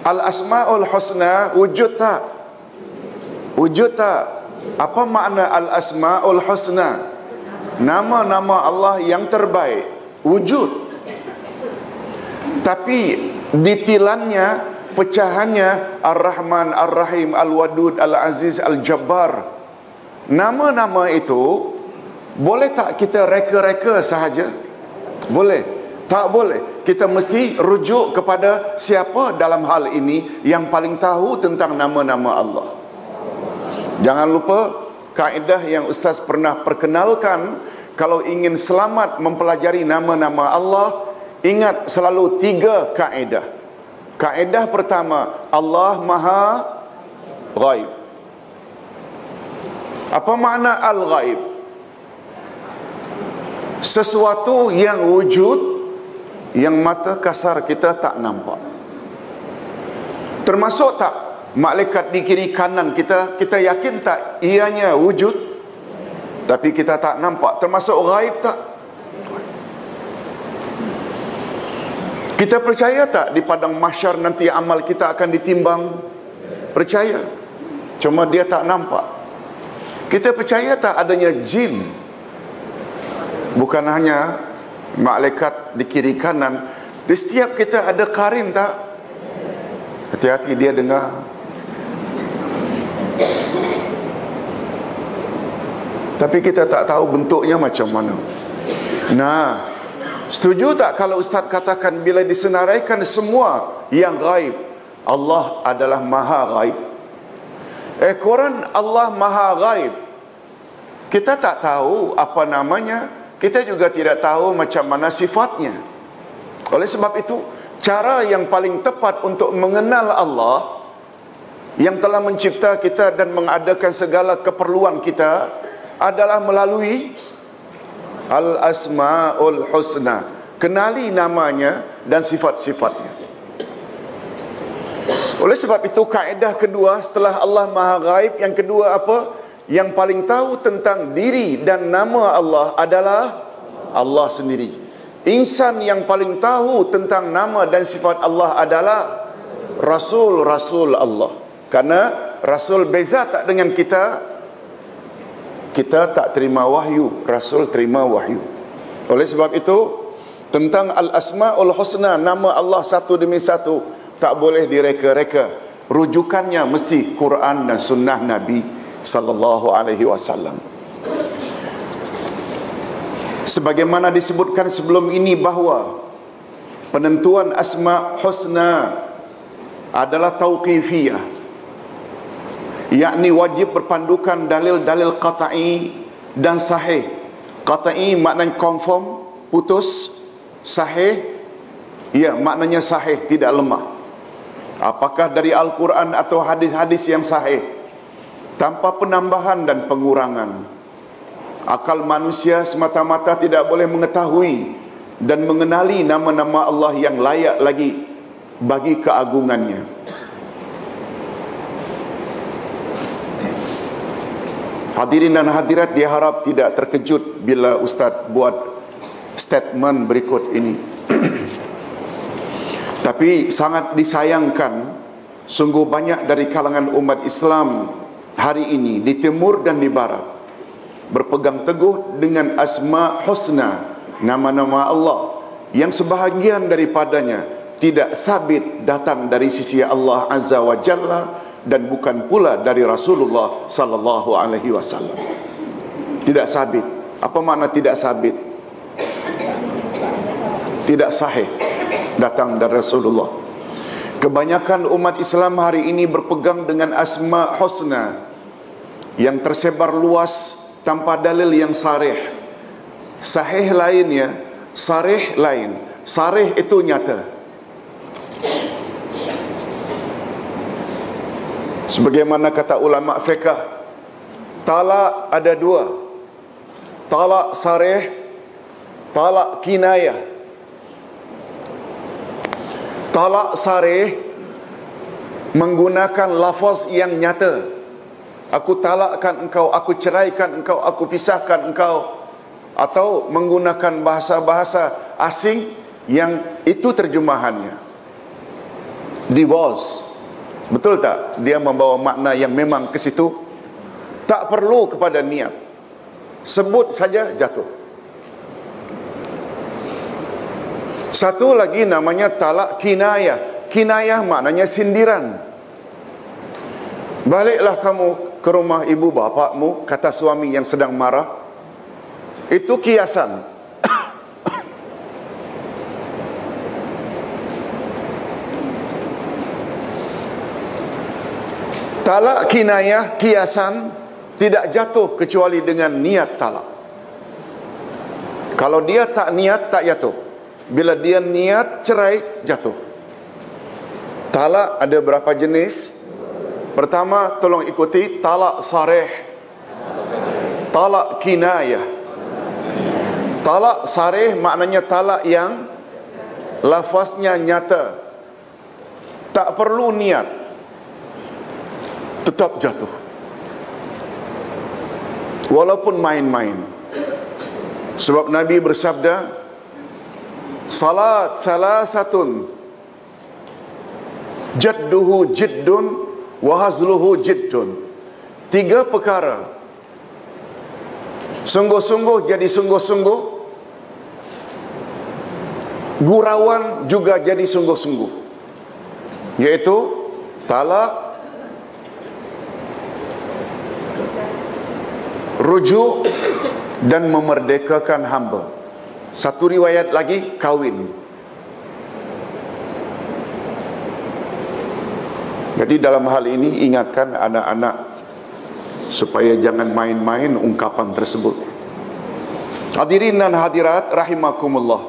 Al-Asma'ul Husna wujud tak? Wujud tak? Apa makna Al-Asma'ul Husna? Nama-nama Allah yang terbaik. Wujud. Tapi ditilannya, pecahannya Ar-Rahman, Ar-Rahim, Al-Wadud, Al-Aziz, Al-Jabbar. Nama-nama itu boleh tak kita reka-reka sahaja? Boleh? Tak boleh. Kita mesti rujuk kepada siapa dalam hal ini yang paling tahu tentang nama-nama Allah. Jangan lupa kaedah yang Ustaz pernah perkenalkan, kalau ingin selamat mempelajari nama-nama Allah, ingat selalu 3 kaedah. Kaedah pertama, Allah Maha Ghaib. Apa makna Al-Ghaib? Sesuatu yang wujud, yang mata kasar kita tak nampak. Termasuk tak malaikat di kiri kanan kita, kita yakin tak ianya wujud, tapi kita tak nampak? Termasuk ghaib tak? Kita percaya tak di padang mahsyar nanti amal kita akan ditimbang? Percaya. Cuma dia tak nampak. Kita percaya tak adanya jin? Bukan hanya malaikat di kiri kanan, di setiap kita ada karin tak? Hati-hati dia dengar. Tapi kita tak tahu bentuknya macam mana. Nah, setuju tak kalau Ustaz katakan bila disenaraikan semua yang gaib, Allah adalah Maha Gaib? Quran Allah Maha Gaib. Kita tak tahu apa namanya, kita juga tidak tahu macam mana sifatnya. Oleh sebab itu, cara yang paling tepat untuk mengenal Allah yang telah mencipta kita dan mengadakan segala keperluan kita adalah melalui Al-Asma'ul Husna. Kenali namanya dan sifat-sifatnya. Oleh sebab itu, kaedah kedua setelah Allah Maha Gaib, yang kedua apa? Yang paling tahu tentang diri dan nama Allah adalah Allah sendiri. Insan yang paling tahu tentang nama dan sifat Allah adalah Rasul-Rasul Allah. Karena Rasul beza tak dengan kita? Kita tak terima wahyu, Rasul terima wahyu. Oleh sebab itu, tentang Al-Asma'ul Husna, nama Allah satu demi satu, tak boleh direka-reka. Rujukannya mesti Quran dan sunnah Nabi sallallahu alaihi wasallam. Sebagaimana disebutkan sebelum ini bahawa penentuan Asma' Husna adalah tauqifiyah, yakni wajib berpandukan dalil-dalil qat'i dan sahih. Qat'i maknanya confirm, putus. Sahih, ya maknanya sahih, tidak lemah. Apakah dari Al-Quran atau hadis-hadis yang sahih, tanpa penambahan dan pengurangan. Akal manusia semata-mata tidak boleh mengetahui dan mengenali nama-nama Allah yang layak lagi bagi keagungannya. Hadirin dan hadirat diharap tidak terkejut bila Ustaz buat statement berikut ini. Tapi sangat disayangkan, sungguh banyak dari kalangan umat Islam hari ini di timur dan di barat berpegang teguh dengan Asma' Husna, nama-nama Allah yang sebahagian daripadanya tidak sabit datang dari sisi Allah Azza wa Jalla dan bukan pula dari Rasulullah sallallahu alaihi wasallam. Tidak sabit. Apa makna tidak sabit? Tidak sahih datang dari Rasulullah. Kebanyakan umat Islam hari ini berpegang dengan asma husna yang tersebar luas tanpa dalil yang sarih. Sahih lain ya, sarih lain. Sarih itu nyata. Sebagaimana kata ulama fiqh, talak ada dua. Talak sarih, talak kinayah. Talak sarih menggunakan lafaz yang nyata. Aku talakkan engkau, aku ceraikan engkau, aku pisahkan engkau. Atau menggunakan bahasa-bahasa asing yang itu terjemahannya. Divorce. Betul tak? Dia membawa makna yang memang ke situ. Tak perlu kepada niat. Sebut saja jatuh. Satu lagi namanya talak kinayah. Kinayah maknanya sindiran. Baliklah kamu ke rumah ibu bapakmu, kata suami yang sedang marah. Itu kiasan. Talak kinayah, kiasan, tidak jatuh kecuali dengan niat talak. Kalau dia tak niat, tak jatuh. Bila dia niat cerai, jatuh. Talak ada berapa jenis? Pertama, tolong ikuti, talak sarih, talak kinayah. Talak sarih maknanya talak yang lafaznya nyata, tak perlu niat, tetap jatuh walaupun main-main. Sebab Nabi bersabda, salat salasatun jadduhu jiddun wa hazluhu jiddun. 3 perkara sungguh-sungguh jadi sungguh-sungguh, gurauan juga jadi sungguh-sungguh, yaitu talak, rujuk, dan memerdekakan hamba. Satu riwayat lagi, kahwin. Jadi dalam hal ini ingatkan anak-anak supaya jangan main-main ungkapan tersebut. Hadirin dan hadirat rahimakumullah.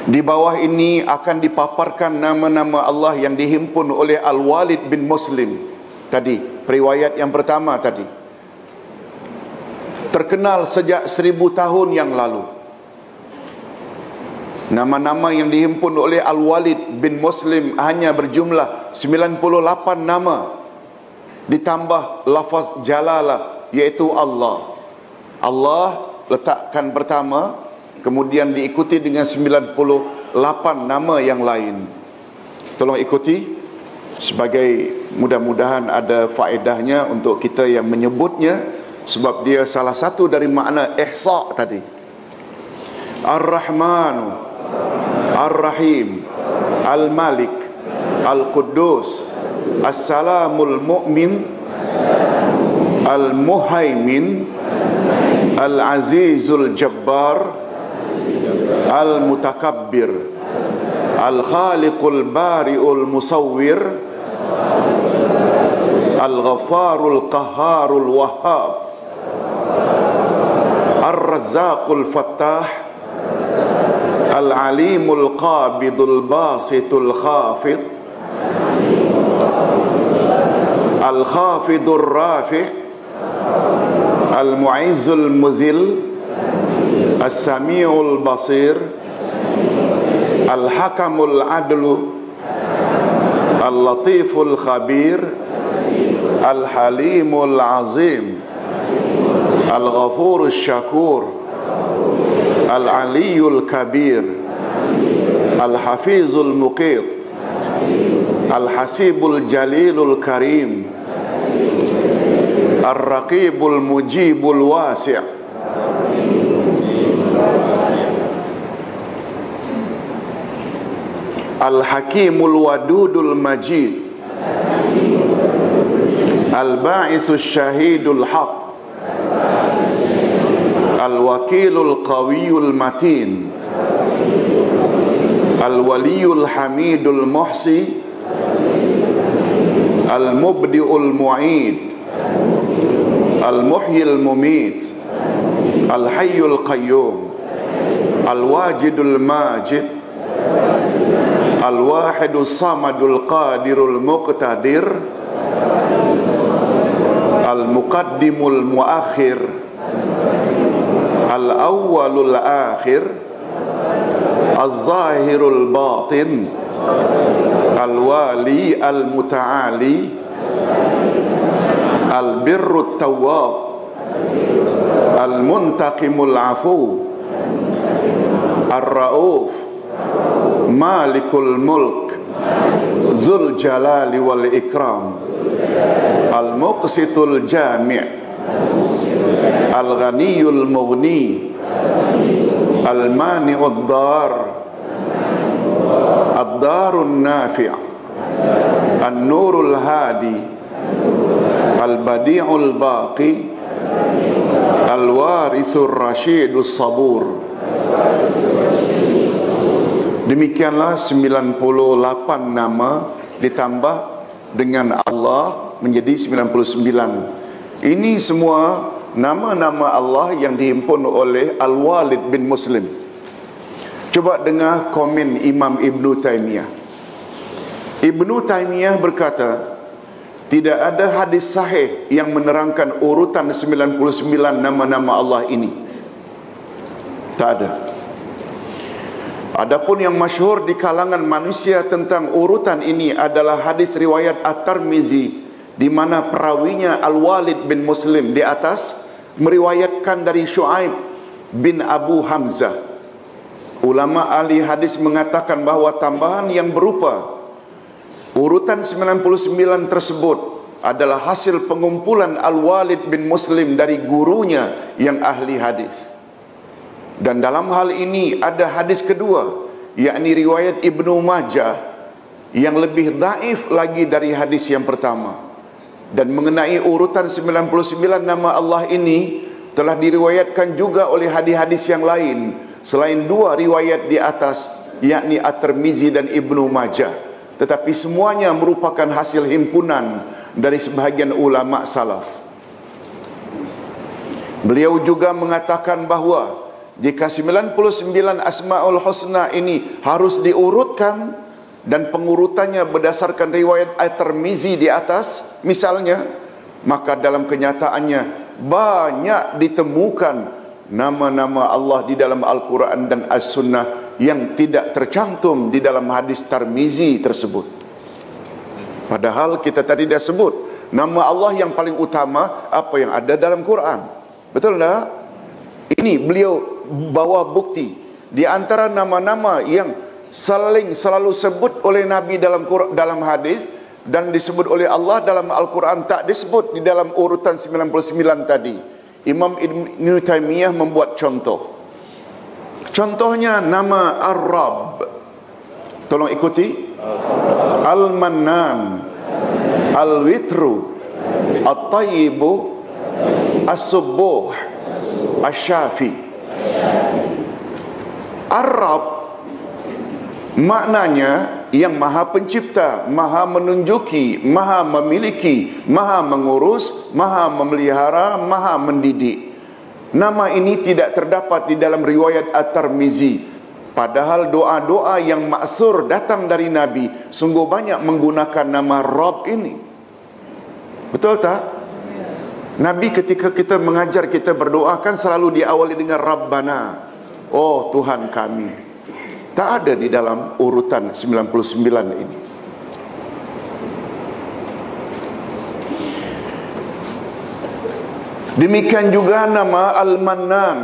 Di bawah ini akan dipaparkan nama-nama Allah yang dihimpun oleh Al-Walid bin Muslim tadi, riwayat yang pertama tadi. Terkenal sejak 1000 tahun yang lalu. Nama-nama yang dihimpun oleh Al-Walid bin Muslim hanya berjumlah 98 nama. Ditambah lafaz jalalah, iaitu Allah. Allah letakkan pertama, kemudian diikuti dengan 98 nama yang lain. Tolong ikuti, sebagai mudah-mudahan ada faedahnya untuk kita yang menyebutnya, sebab dia salah satu dari makna ihsa' tadi. Ar-Rahmanu, Ar-Rahim, Al-Malik, Al-Quddus, As-Salamul Mu'min, Al-Muhaimin, Al-Azizul Jabbar, Al-Mutakabbir, Al-Khaliqul Bari'ul Musawwir, Al-Ghafarul Qahharul Wahhab, Ar-Razzaqul Fattah, Al-Alimul Qabidul Basitul Khafid, Al-Khafidul Rafi', Al-Mu'izzul Mudhil, As-Sami'ul Basir, Al-Hakamul Adlu, Al-Latiful Khabir, Al-Halimul Azim, Al-Ghafurul Syakur, Al-Aliyul Kabir, Al-Hafizul Muqit, Al-Hasibul Jalilul Karim, Ar-Raqibul Mujibul Wasi', Al-Hakimul Wadudul Majid, Al-Ba'itsus Syahidul Haq, Al-Wakilul Qawiyul Matin, Al-Waliyul Hamidul Muhsi, Al-Mubdi'ul Mu'id, Al-Muhyil Mumit, Al-Hayyul Qayyum, Al-Wajidul Majid, Al-Wahidul Samadul Qadirul Muqtadir, Al-Muqaddimul Muakhir, Al-Awwalul Akhir, Al-Zahirul Batin, Al-Wali Al-Muta'ali, Al-Birrut Tawwab, Al-Muntaqimul Afu, Ar-Rauf, Malikul Mulk, Dzul Jalali wal Ikram, Al-Muqsitul Jami', Al-Ghaniyul Mughni, Al-Mani'ud Dar, Ad-Darun Nafi', An-Nurul Hadi, Al-Badi'ul Baqi, Al-Warithur Rasyidus Sabur. Demikianlah 98 nama ditambah dengan Allah menjadi 99. Ini semua nama-nama Allah yang dihimpun oleh Al-Walid bin Muslim. Coba dengar komen Imam Ibn Taymiyah. Ibn Taymiyah berkata, tidak ada hadis sahih yang menerangkan urutan 99 nama-nama Allah ini. Tak ada. Adapun yang masyhur di kalangan manusia tentang urutan ini adalah hadis riwayat At-Tirmizi, di mana perawinya Al-Walid bin Muslim di atas meriwayatkan dari Syuaib bin Abu Hamzah. Ulama ahli hadis mengatakan bahawa tambahan yang berupa urutan 99 tersebut adalah hasil pengumpulan Al-Walid bin Muslim dari gurunya yang ahli hadis. Dan dalam hal ini ada hadis kedua, yakni riwayat Ibnu Majah yang lebih dhaif lagi dari hadis yang pertama. Dan mengenai urutan 99 nama Allah ini telah diriwayatkan juga oleh hadis-hadis yang lain selain dua riwayat di atas, yakni At-Tirmizi dan Ibnu Majah. Tetapi semuanya merupakan hasil himpunan dari sebahagian ulama salaf. Beliau juga mengatakan bahawa jika 99 Asma'ul Husna ini harus diurutkan dan pengurutannya berdasarkan riwayat At-Tirmizi di atas misalnya, maka dalam kenyataannya banyak ditemukan nama-nama Allah di dalam Al-Quran dan As-Sunnah yang tidak tercantum di dalam hadis Tirmizi tersebut. Padahal kita tadi dah sebut nama Allah yang paling utama apa yang ada dalam Quran. Betul tak? Ini beliau bawa bukti di antara nama-nama yang selalu sebut oleh Nabi dalam hadis dan disebut oleh Allah dalam Al-Quran, tak disebut di dalam urutan 99 tadi. Imam Ibn Taymiyah membuat contoh. Contohnya nama Ar-Rabb. Tolong ikuti. Al-Mannan, Al-Witru, At-Tayyibu, As-Subbuh, Asy-Syafi. Ar-Rabb maknanya yang maha pencipta, maha menunjuki, maha memiliki, maha mengurus, maha memelihara, maha mendidik. Nama ini tidak terdapat di dalam riwayat At-Tirmizi. Padahal doa-doa yang maksur datang dari Nabi sungguh banyak menggunakan nama Rabb ini. Betul tak? Nabi ketika kita mengajar, kita berdoa kan selalu diawali dengan Rabbana, oh Tuhan kami. Tak ada di dalam urutan 99 ini. Demikian juga nama Al-Mannan,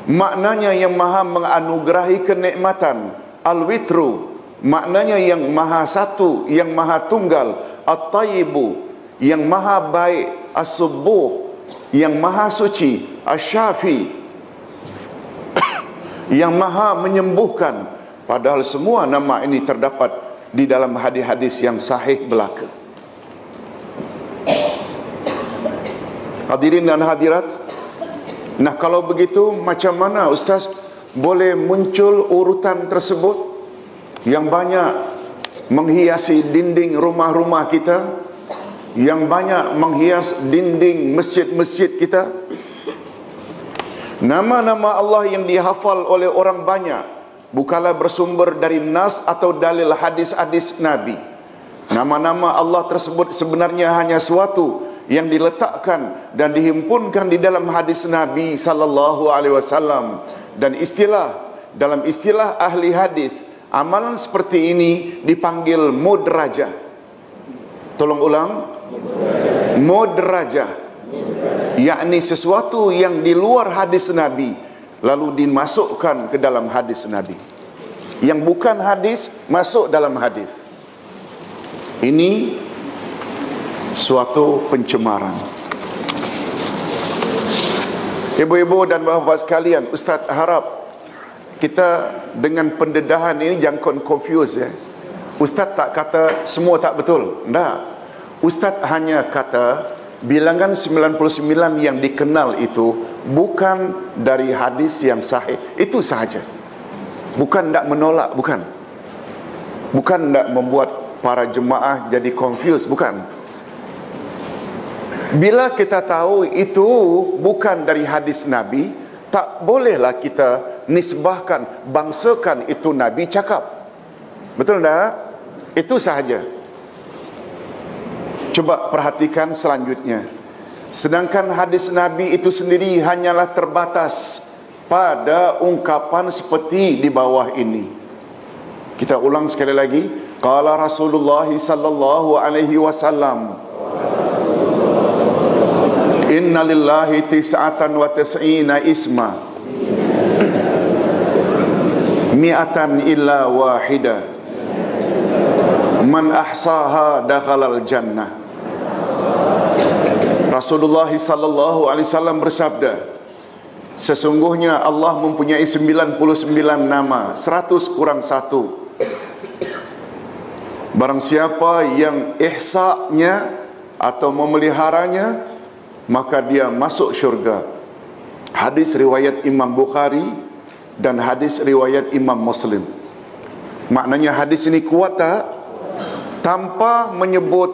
maknanya yang maha menganugerahi kenikmatan. Al-Witru, maknanya yang maha satu, yang maha tunggal. At-Tayyibu, yang maha baik. As-Subbuh, yang maha suci. Asy-Syafi, yang maha menyembuhkan. Padahal semua nama ini terdapat di dalam hadis-hadis yang sahih belaka. Hadirin dan hadirat, Nah, kalau begitu macam mana Ustaz boleh muncul urutan tersebut yang banyak menghiasi dinding rumah-rumah kita, yang banyak menghias dinding masjid-masjid kita? Nama-nama Allah yang dihafal oleh orang banyak bukanlah bersumber dari nas atau dalil hadis-hadis Nabi. Nama-nama Allah tersebut sebenarnya hanya suatu yang diletakkan dan dihimpunkan di dalam hadis Nabi sallallahu alaihi wasallam, dan dalam istilah ahli hadis, amalan seperti ini dipanggil mudrajah. Tolong ulang. Mudrajah, yakni sesuatu yang di luar hadis Nabi lalu dimasukkan ke dalam hadis Nabi. Yang bukan hadis masuk dalam hadis. Ini suatu pencemaran. Ibu-ibu dan bapa sekalian, Ustaz harap kita dengan pendedahan ini jangan confuse ya. Ustaz tak kata semua tak betul. Tak. Ustaz hanya kata bilangan 99 yang dikenal itu bukan dari hadis yang sahih. Itu sahaja. Bukan tak menolak, bukan. Bukan tak membuat para jemaah jadi confused, bukan. Bila kita tahu itu bukan dari hadis Nabi, tak bolehlah kita nisbahkan, bangsakan itu Nabi cakap. Betul tak? Itu sahaja. Coba perhatikan selanjutnya. Sedangkan hadis Nabi itu sendiri hanyalah terbatas pada ungkapan seperti di bawah ini. Kita ulang sekali lagi. Qala Rasulullah sallallahu alaihi wasallam, Inna lillahi tis'atan wa tis'ina isma mi'atan illa wahida man ahsaha dakhalal jannah. Rasulullah sallallahu alaihi wasallam bersabda, sesungguhnya Allah mempunyai 99 nama, 100 kurang 1. Barang siapa yang ihsa'nya atau memeliharanya, maka dia masuk syurga. Hadis riwayat Imam Bukhari dan hadis riwayat Imam Muslim. Maknanya hadis ini kuat tak? Tanpa menyebut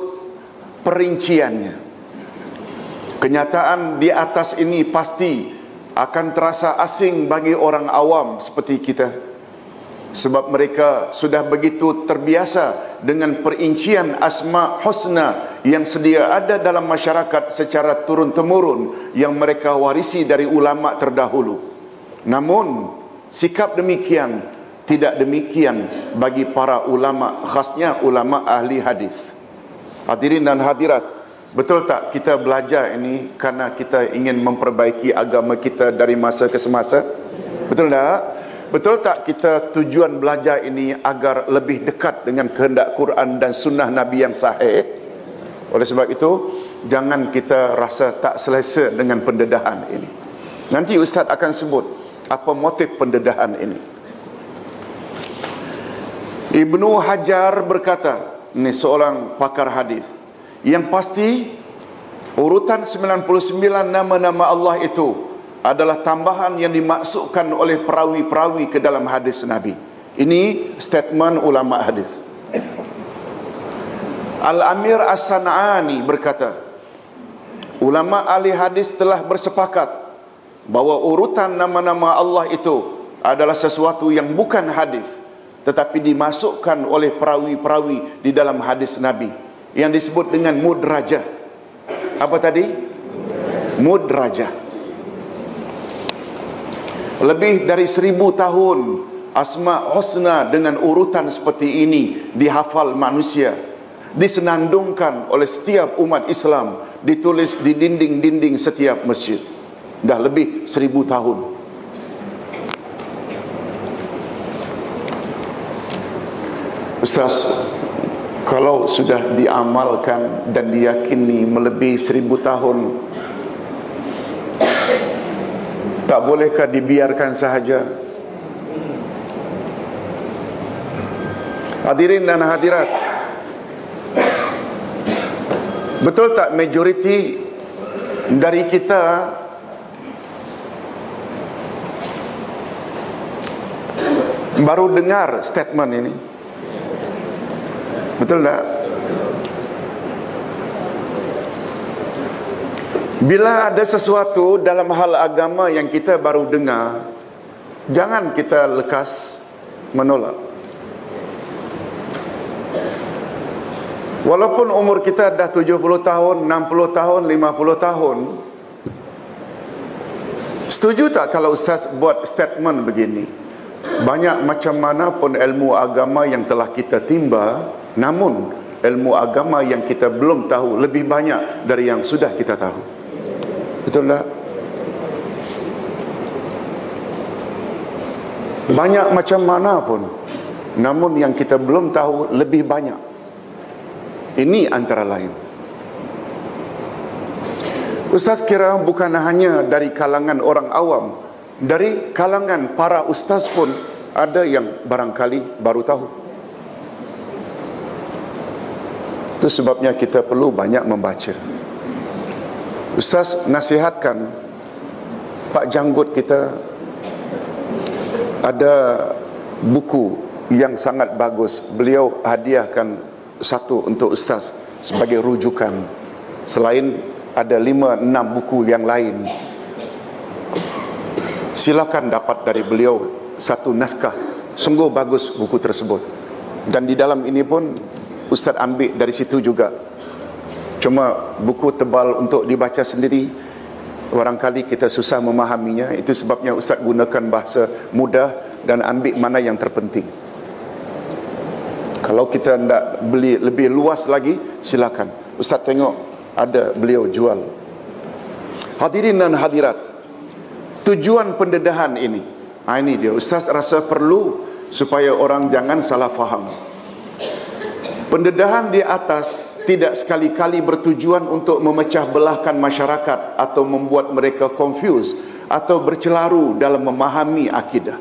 perinciannya. Kenyataan di atas ini pasti akan terasa asing bagi orang awam seperti kita, sebab mereka sudah begitu terbiasa dengan perincian asma husna yang sedia ada dalam masyarakat secara turun-temurun yang mereka warisi dari ulama terdahulu. Namun sikap demikian tidak demikian bagi para ulama, khasnya ulama ahli hadis. Hadirin dan hadirat, betul tak kita belajar ini karena kita ingin memperbaiki agama kita dari masa ke semasa? Betul tak? Betul tak kita tujuan belajar ini agar lebih dekat dengan kehendak Quran dan sunnah Nabi yang sahih? Oleh sebab itu, jangan kita rasa tak selesa dengan pendedahan ini. Nanti Ustaz akan sebut apa motif pendedahan ini. Ibnu Hajar berkata, ini seorang pakar hadis, yang pasti urutan 99 nama-nama Allah itu adalah tambahan yang dimasukkan oleh perawi-perawi ke dalam hadis Nabi. Ini statement ulama hadis. Al-Amir As-San'ani berkata, ulama ahli hadis telah bersepakat bahawa urutan nama-nama Allah itu adalah sesuatu yang bukan hadis, tetapi dimasukkan oleh perawi-perawi di dalam hadis Nabi, yang disebut dengan mudrajah. Apa tadi? Mudrajah. Lebih dari 1000 tahun asma husna dengan urutan seperti ini dihafal manusia, disenandungkan oleh setiap umat Islam, ditulis di dinding-dinding setiap masjid. Dah lebih 1000 tahun. Ustaz, kalau sudah diamalkan dan diyakini melebihi 1000 tahun, tak bolehkah dibiarkan sahaja? Hadirin dan hadirat, betul tak majoriti dari kita Baru dengar statement ini. Betul tak? Bila ada sesuatu dalam hal agama yang kita baru dengar, jangan kita lekas menolak. Walaupun umur kita dah 70 tahun, 60 tahun, 50 tahun, setuju tak kalau Ustaz buat statement begini? Banyak macam mana pun ilmu agama yang telah kita timba, namun ilmu agama yang kita belum tahu lebih banyak dari yang sudah kita tahu. Betul tak? Banyak macam mana pun, namun yang kita belum tahu lebih banyak. Ini antara lain. Ustaz kira bukan hanya dari kalangan orang awam, dari kalangan para ustaz pun ada yang barangkali baru tahu. Itu sebabnya kita perlu banyak membaca. Ustaz nasihatkan Pak Janggut kita, ada buku yang sangat bagus. Beliau hadiahkan satu untuk Ustaz sebagai rujukan. Selain ada 5-6 buku yang lain, silakan dapat dari beliau satu naskah. Sungguh bagus buku tersebut. Dan di dalam ini pun Ustaz ambil dari situ juga. Cuma buku tebal untuk dibaca sendiri, barangkali kita susah memahaminya. Itu sebabnya Ustaz gunakan bahasa mudah dan ambil mana yang terpenting. Kalau kita nak beli lebih luas lagi, silakan. Ustaz tengok ada beliau jual. Hadirin dan hadirat, tujuan pendedahan ini, ini dia. Ustaz rasa perlu supaya orang jangan salah faham. Pendedahan di atas tidak sekali-kali bertujuan untuk memecah belahkan masyarakat atau membuat mereka confused atau bercelaru dalam memahami akidah.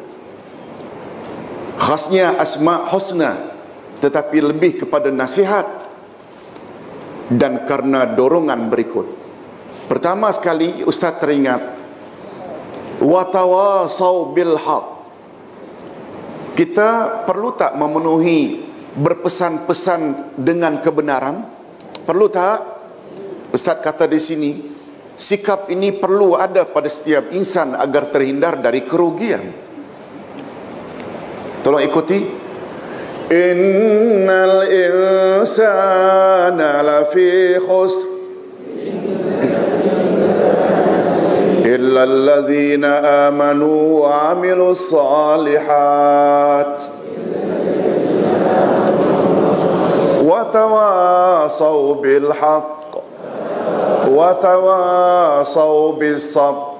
Khasnya asma husna, tetapi lebih kepada nasihat dan karena dorongan berikut. Pertama sekali Ustaz teringat, watawasau bil haq. Kita perlu tak memenuhi berpesan-pesan dengan kebenaran? Perlu tak? Ustaz kata di sini, sikap ini perlu ada pada setiap insan agar terhindar dari kerugian. Tolong ikuti. Innal insana lafi khusr illa alladhina amanu wa amilus salihat wa tawasaw bil haqq wa tawasaw bis sabr.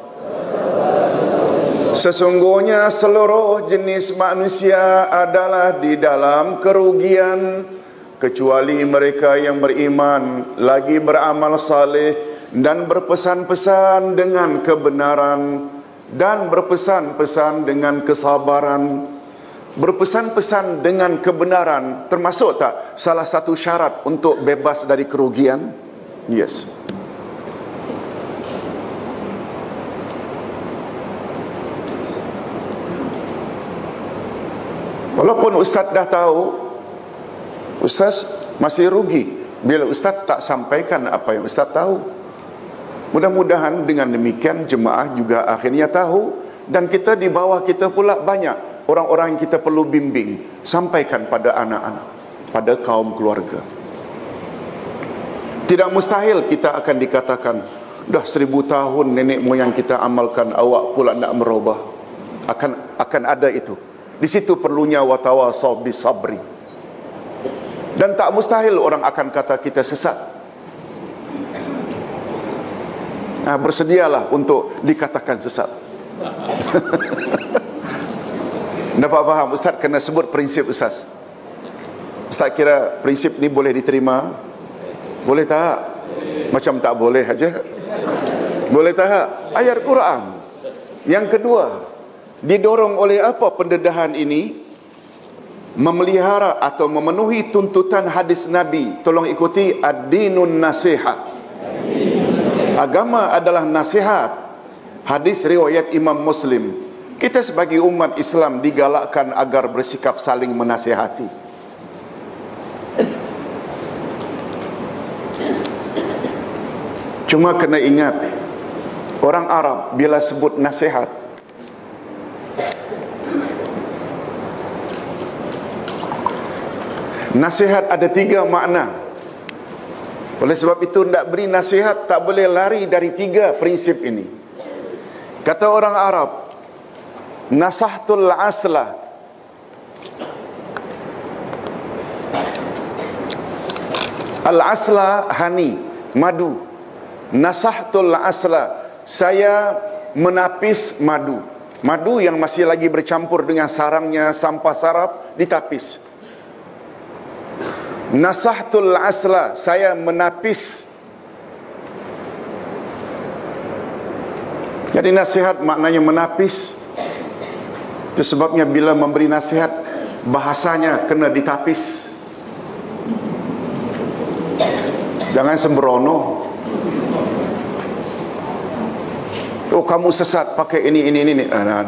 Sesungguhnya seluruh jenis manusia adalah di dalam kerugian kecuali mereka yang beriman lagi beramal saleh dan berpesan-pesan dengan kebenaran dan berpesan-pesan dengan kesabaran. Berpesan-pesan dengan kebenaran termasuk tak salah satu syarat untuk bebas dari kerugian? Yes. Walaupun Ustaz dah tahu, Ustaz masih rugi bila Ustaz tak sampaikan apa yang Ustaz tahu. Mudah-mudahan dengan demikian jemaah juga akhirnya tahu, dan kita di bawah kita pula banyak orang-orang yang kita perlu bimbing, sampaikan pada anak-anak, pada kaum keluarga. Tidak mustahil kita akan dikatakan, dah 1000 tahun nenek moyang kita amalkan, awak pula nak merubah. Akan ada itu. Di situ perlunya watawasau bisabri. Dan tak mustahil orang akan kata kita sesat. Bersedialah untuk dikatakan sesat. Dapat faham? Ustaz kena sebut prinsip Ustaz. Ustaz kira prinsip ni boleh diterima? Boleh tak? Macam tak boleh aja. Boleh tak? Ayat Quran. Yang kedua, didorong oleh apa pendedahan ini? Memelihara atau memenuhi tuntutan hadis Nabi. Tolong ikuti, ad-dinun nasihat. Agama adalah nasihat. Hadis riwayat Imam Muslim. Kita sebagai umat Islam digalakkan agar bersikap saling menasihati. Cuma kena ingat, orang Arab bila sebut nasihat, nasihat ada 3 makna. Oleh sebab itu, nak beri nasihat tak boleh lari dari 3 prinsip ini. Kata orang Arab, nasahtul asla, al-asla hani, madu. Nasahtul asla, saya menapis madu. Madu yang masih lagi bercampur dengan sarangnya, sampah sarap, ditapis. Nasahtul asla, saya menapis. Jadi nasihat maknanya menapis. Itu sebabnya bila memberi nasihat, bahasanya kena ditapis. Jangan sembrono. Oh, kamu sesat pakai ini. Nah.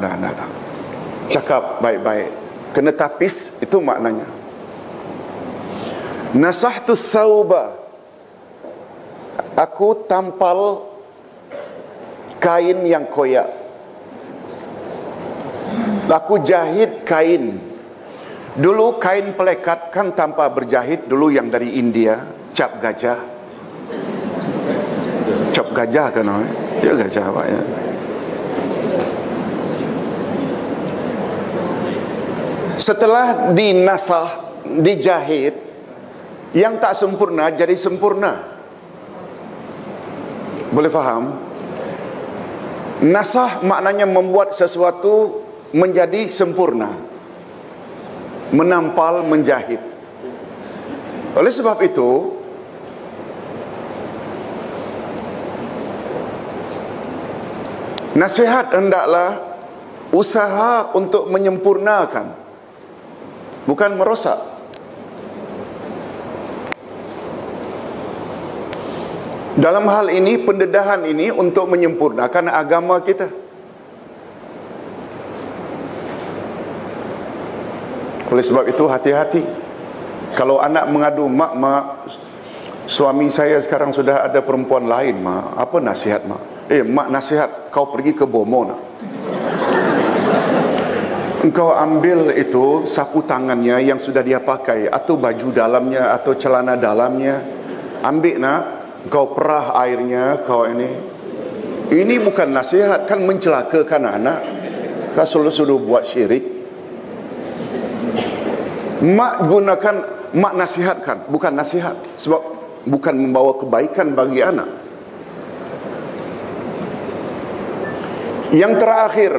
Cakap baik-baik. Kena tapis, itu maknanya. Nasahtus sauba, aku tampal kain yang koyak. Aku jahit kain. Dulu kain pelekat kan tanpa berjahit, dulu yang dari India, cap gajah. Cap gajah kan? Ya gajah Pak ya. Setelah dinasah, dijahit, yang tak sempurna jadi sempurna. Boleh faham? Nasah maknanya membuat sesuatu menjadi sempurna, menampal, menjahit. Oleh sebab itu, nasihat hendaklah usaha untuk menyempurnakan, bukan merosak. Dalam hal ini, pendedahan ini untuk menyempurnakan agama kita. Oleh sebab itu, hati-hati. Kalau anak mengadu, mak, suami saya sekarang sudah ada perempuan lain, mak. Apa nasihat, mak? Mak nasihat, kau pergi ke Bomo, nak. Engkau ambil itu sapu tangannya yang sudah dia pakai, atau baju dalamnya, atau celana dalamnya. Ambil, nak. Kau perah airnya, kau ini. Ini bukan nasihat, kan mencelakakan anak. Kau sudah buat syirik. Mak gunakan, mak nasihatkan, bukan nasihat. Sebab bukan membawa kebaikan bagi anak. Yang terakhir,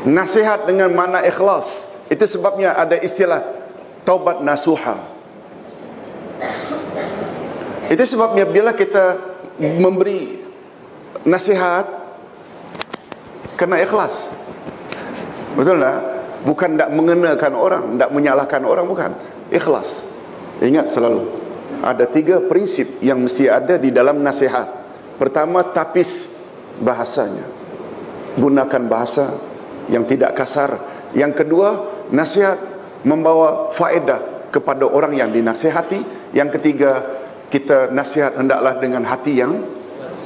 nasihat dengan makna ikhlas. Itu sebabnya ada istilah taubat nasuha. Itu sebabnya bila kita memberi nasihat, kena ikhlas. Betul tak? Bukan tak mengenakan orang, tak menyalahkan orang, bukan. Ikhlas. Ingat selalu, ada 3 prinsip yang mesti ada di dalam nasihat. Pertama, tapis bahasanya. Gunakan bahasa yang tidak kasar. Yang kedua, nasihat membawa faedah kepada orang yang dinasihati. Yang ketiga, kita nasihat hendaklah dengan hati yang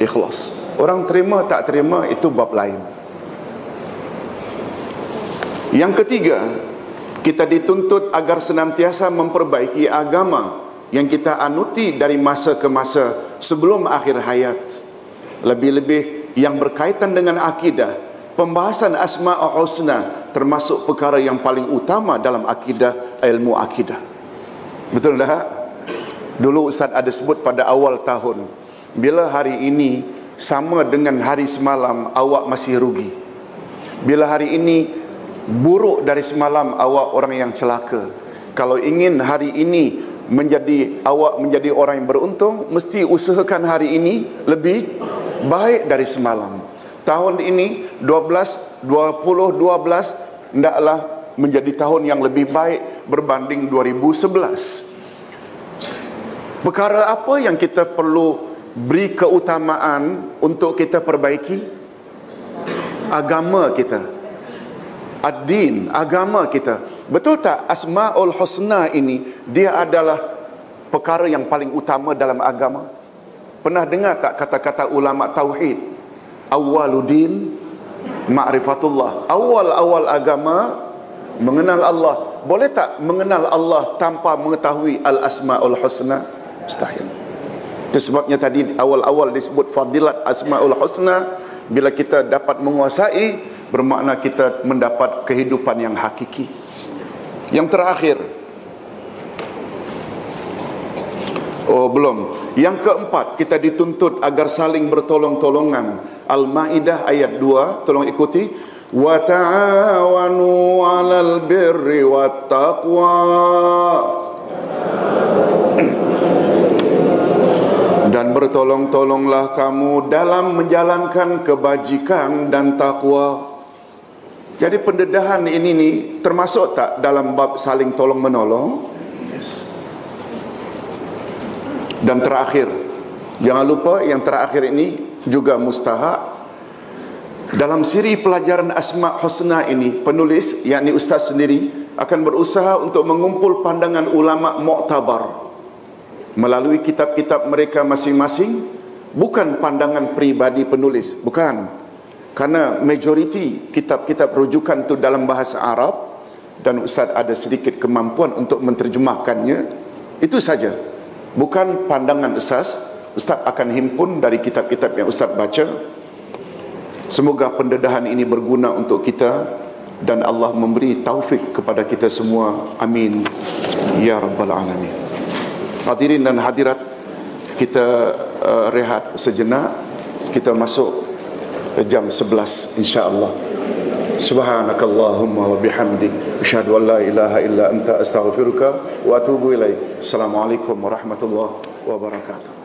ikhlas. Orang terima tak terima itu bab lain. Yang ketiga, kita dituntut agar senantiasa memperbaiki agama yang kita anuti dari masa ke masa sebelum akhir hayat. Lebih-lebih yang berkaitan dengan akidah, pembahasan asma'ul husna termasuk perkara yang paling utama dalam akidah, ilmu akidah. Betul tak? Dulu Ustaz ada sebut pada awal tahun, bila hari ini sama dengan hari semalam, awak masih rugi. Bila hari ini buruk dari semalam, awak orang yang celaka. Kalau ingin hari ini awak menjadi orang yang beruntung, mesti usahakan hari ini lebih baik dari semalam. Tahun ini 2012 hendaklah menjadi tahun yang lebih baik berbanding 2011. Perkara apa yang kita perlu beri keutamaan untuk kita perbaiki? Agama kita. ad-din, agama kita. Betul tak Asmaul Husna ini dia adalah perkara yang paling utama dalam agama? Pernah dengar tak kata-kata ulama tauhid? Awwaluddin ma'rifatullah. Awal-awal agama mengenal Allah. Boleh tak mengenal Allah tanpa mengetahui al-Asmaul Husna? Mustahil. Itu sebabnya tadi awal-awal disebut fadilat Asmaul Husna. Bila kita dapat menguasai, bermakna kita mendapat kehidupan yang hakiki. Yang terakhir, belum. Yang keempat, kita dituntut agar saling bertolong-tolongan. Al-Maidah ayat 2, tolong ikuti. Wa ta'awanu 'alal birri wat taqwa. Dan bertolong-tolonglah kamu dalam menjalankan kebajikan dan takwa. Jadi pendedahan ini ni termasuk tak dalam bab saling tolong menolong? Yes. Dan terakhir, jangan lupa yang terakhir ini juga mustahak. Dalam siri pelajaran Asma Husna ini, penulis yakni ustaz sendiri akan berusaha untuk mengumpul pandangan ulama mu'tabar melalui kitab-kitab mereka masing-masing, bukan pandangan peribadi penulis, bukan. Karena majoriti kitab-kitab rujukan itu dalam bahasa Arab dan ustaz ada sedikit kemampuan untuk menterjemahkannya. Itu saja. Bukan pandangan ustaz. Ustaz akan himpun dari kitab-kitab yang ustaz baca. Semoga pendedahan ini berguna untuk kita dan Allah memberi taufik kepada kita semua. Amin ya rabbal alamin. Hadirin dan hadirat, kita rehat sejenak. Kita masuk jam 11 insya-Allah. Subhanakallahumma wa bihamdik asyhadu an la ilaha illa anta astaghfiruka wa atubu ilaik. Assalamualaikum warahmatullahi wabarakatuh.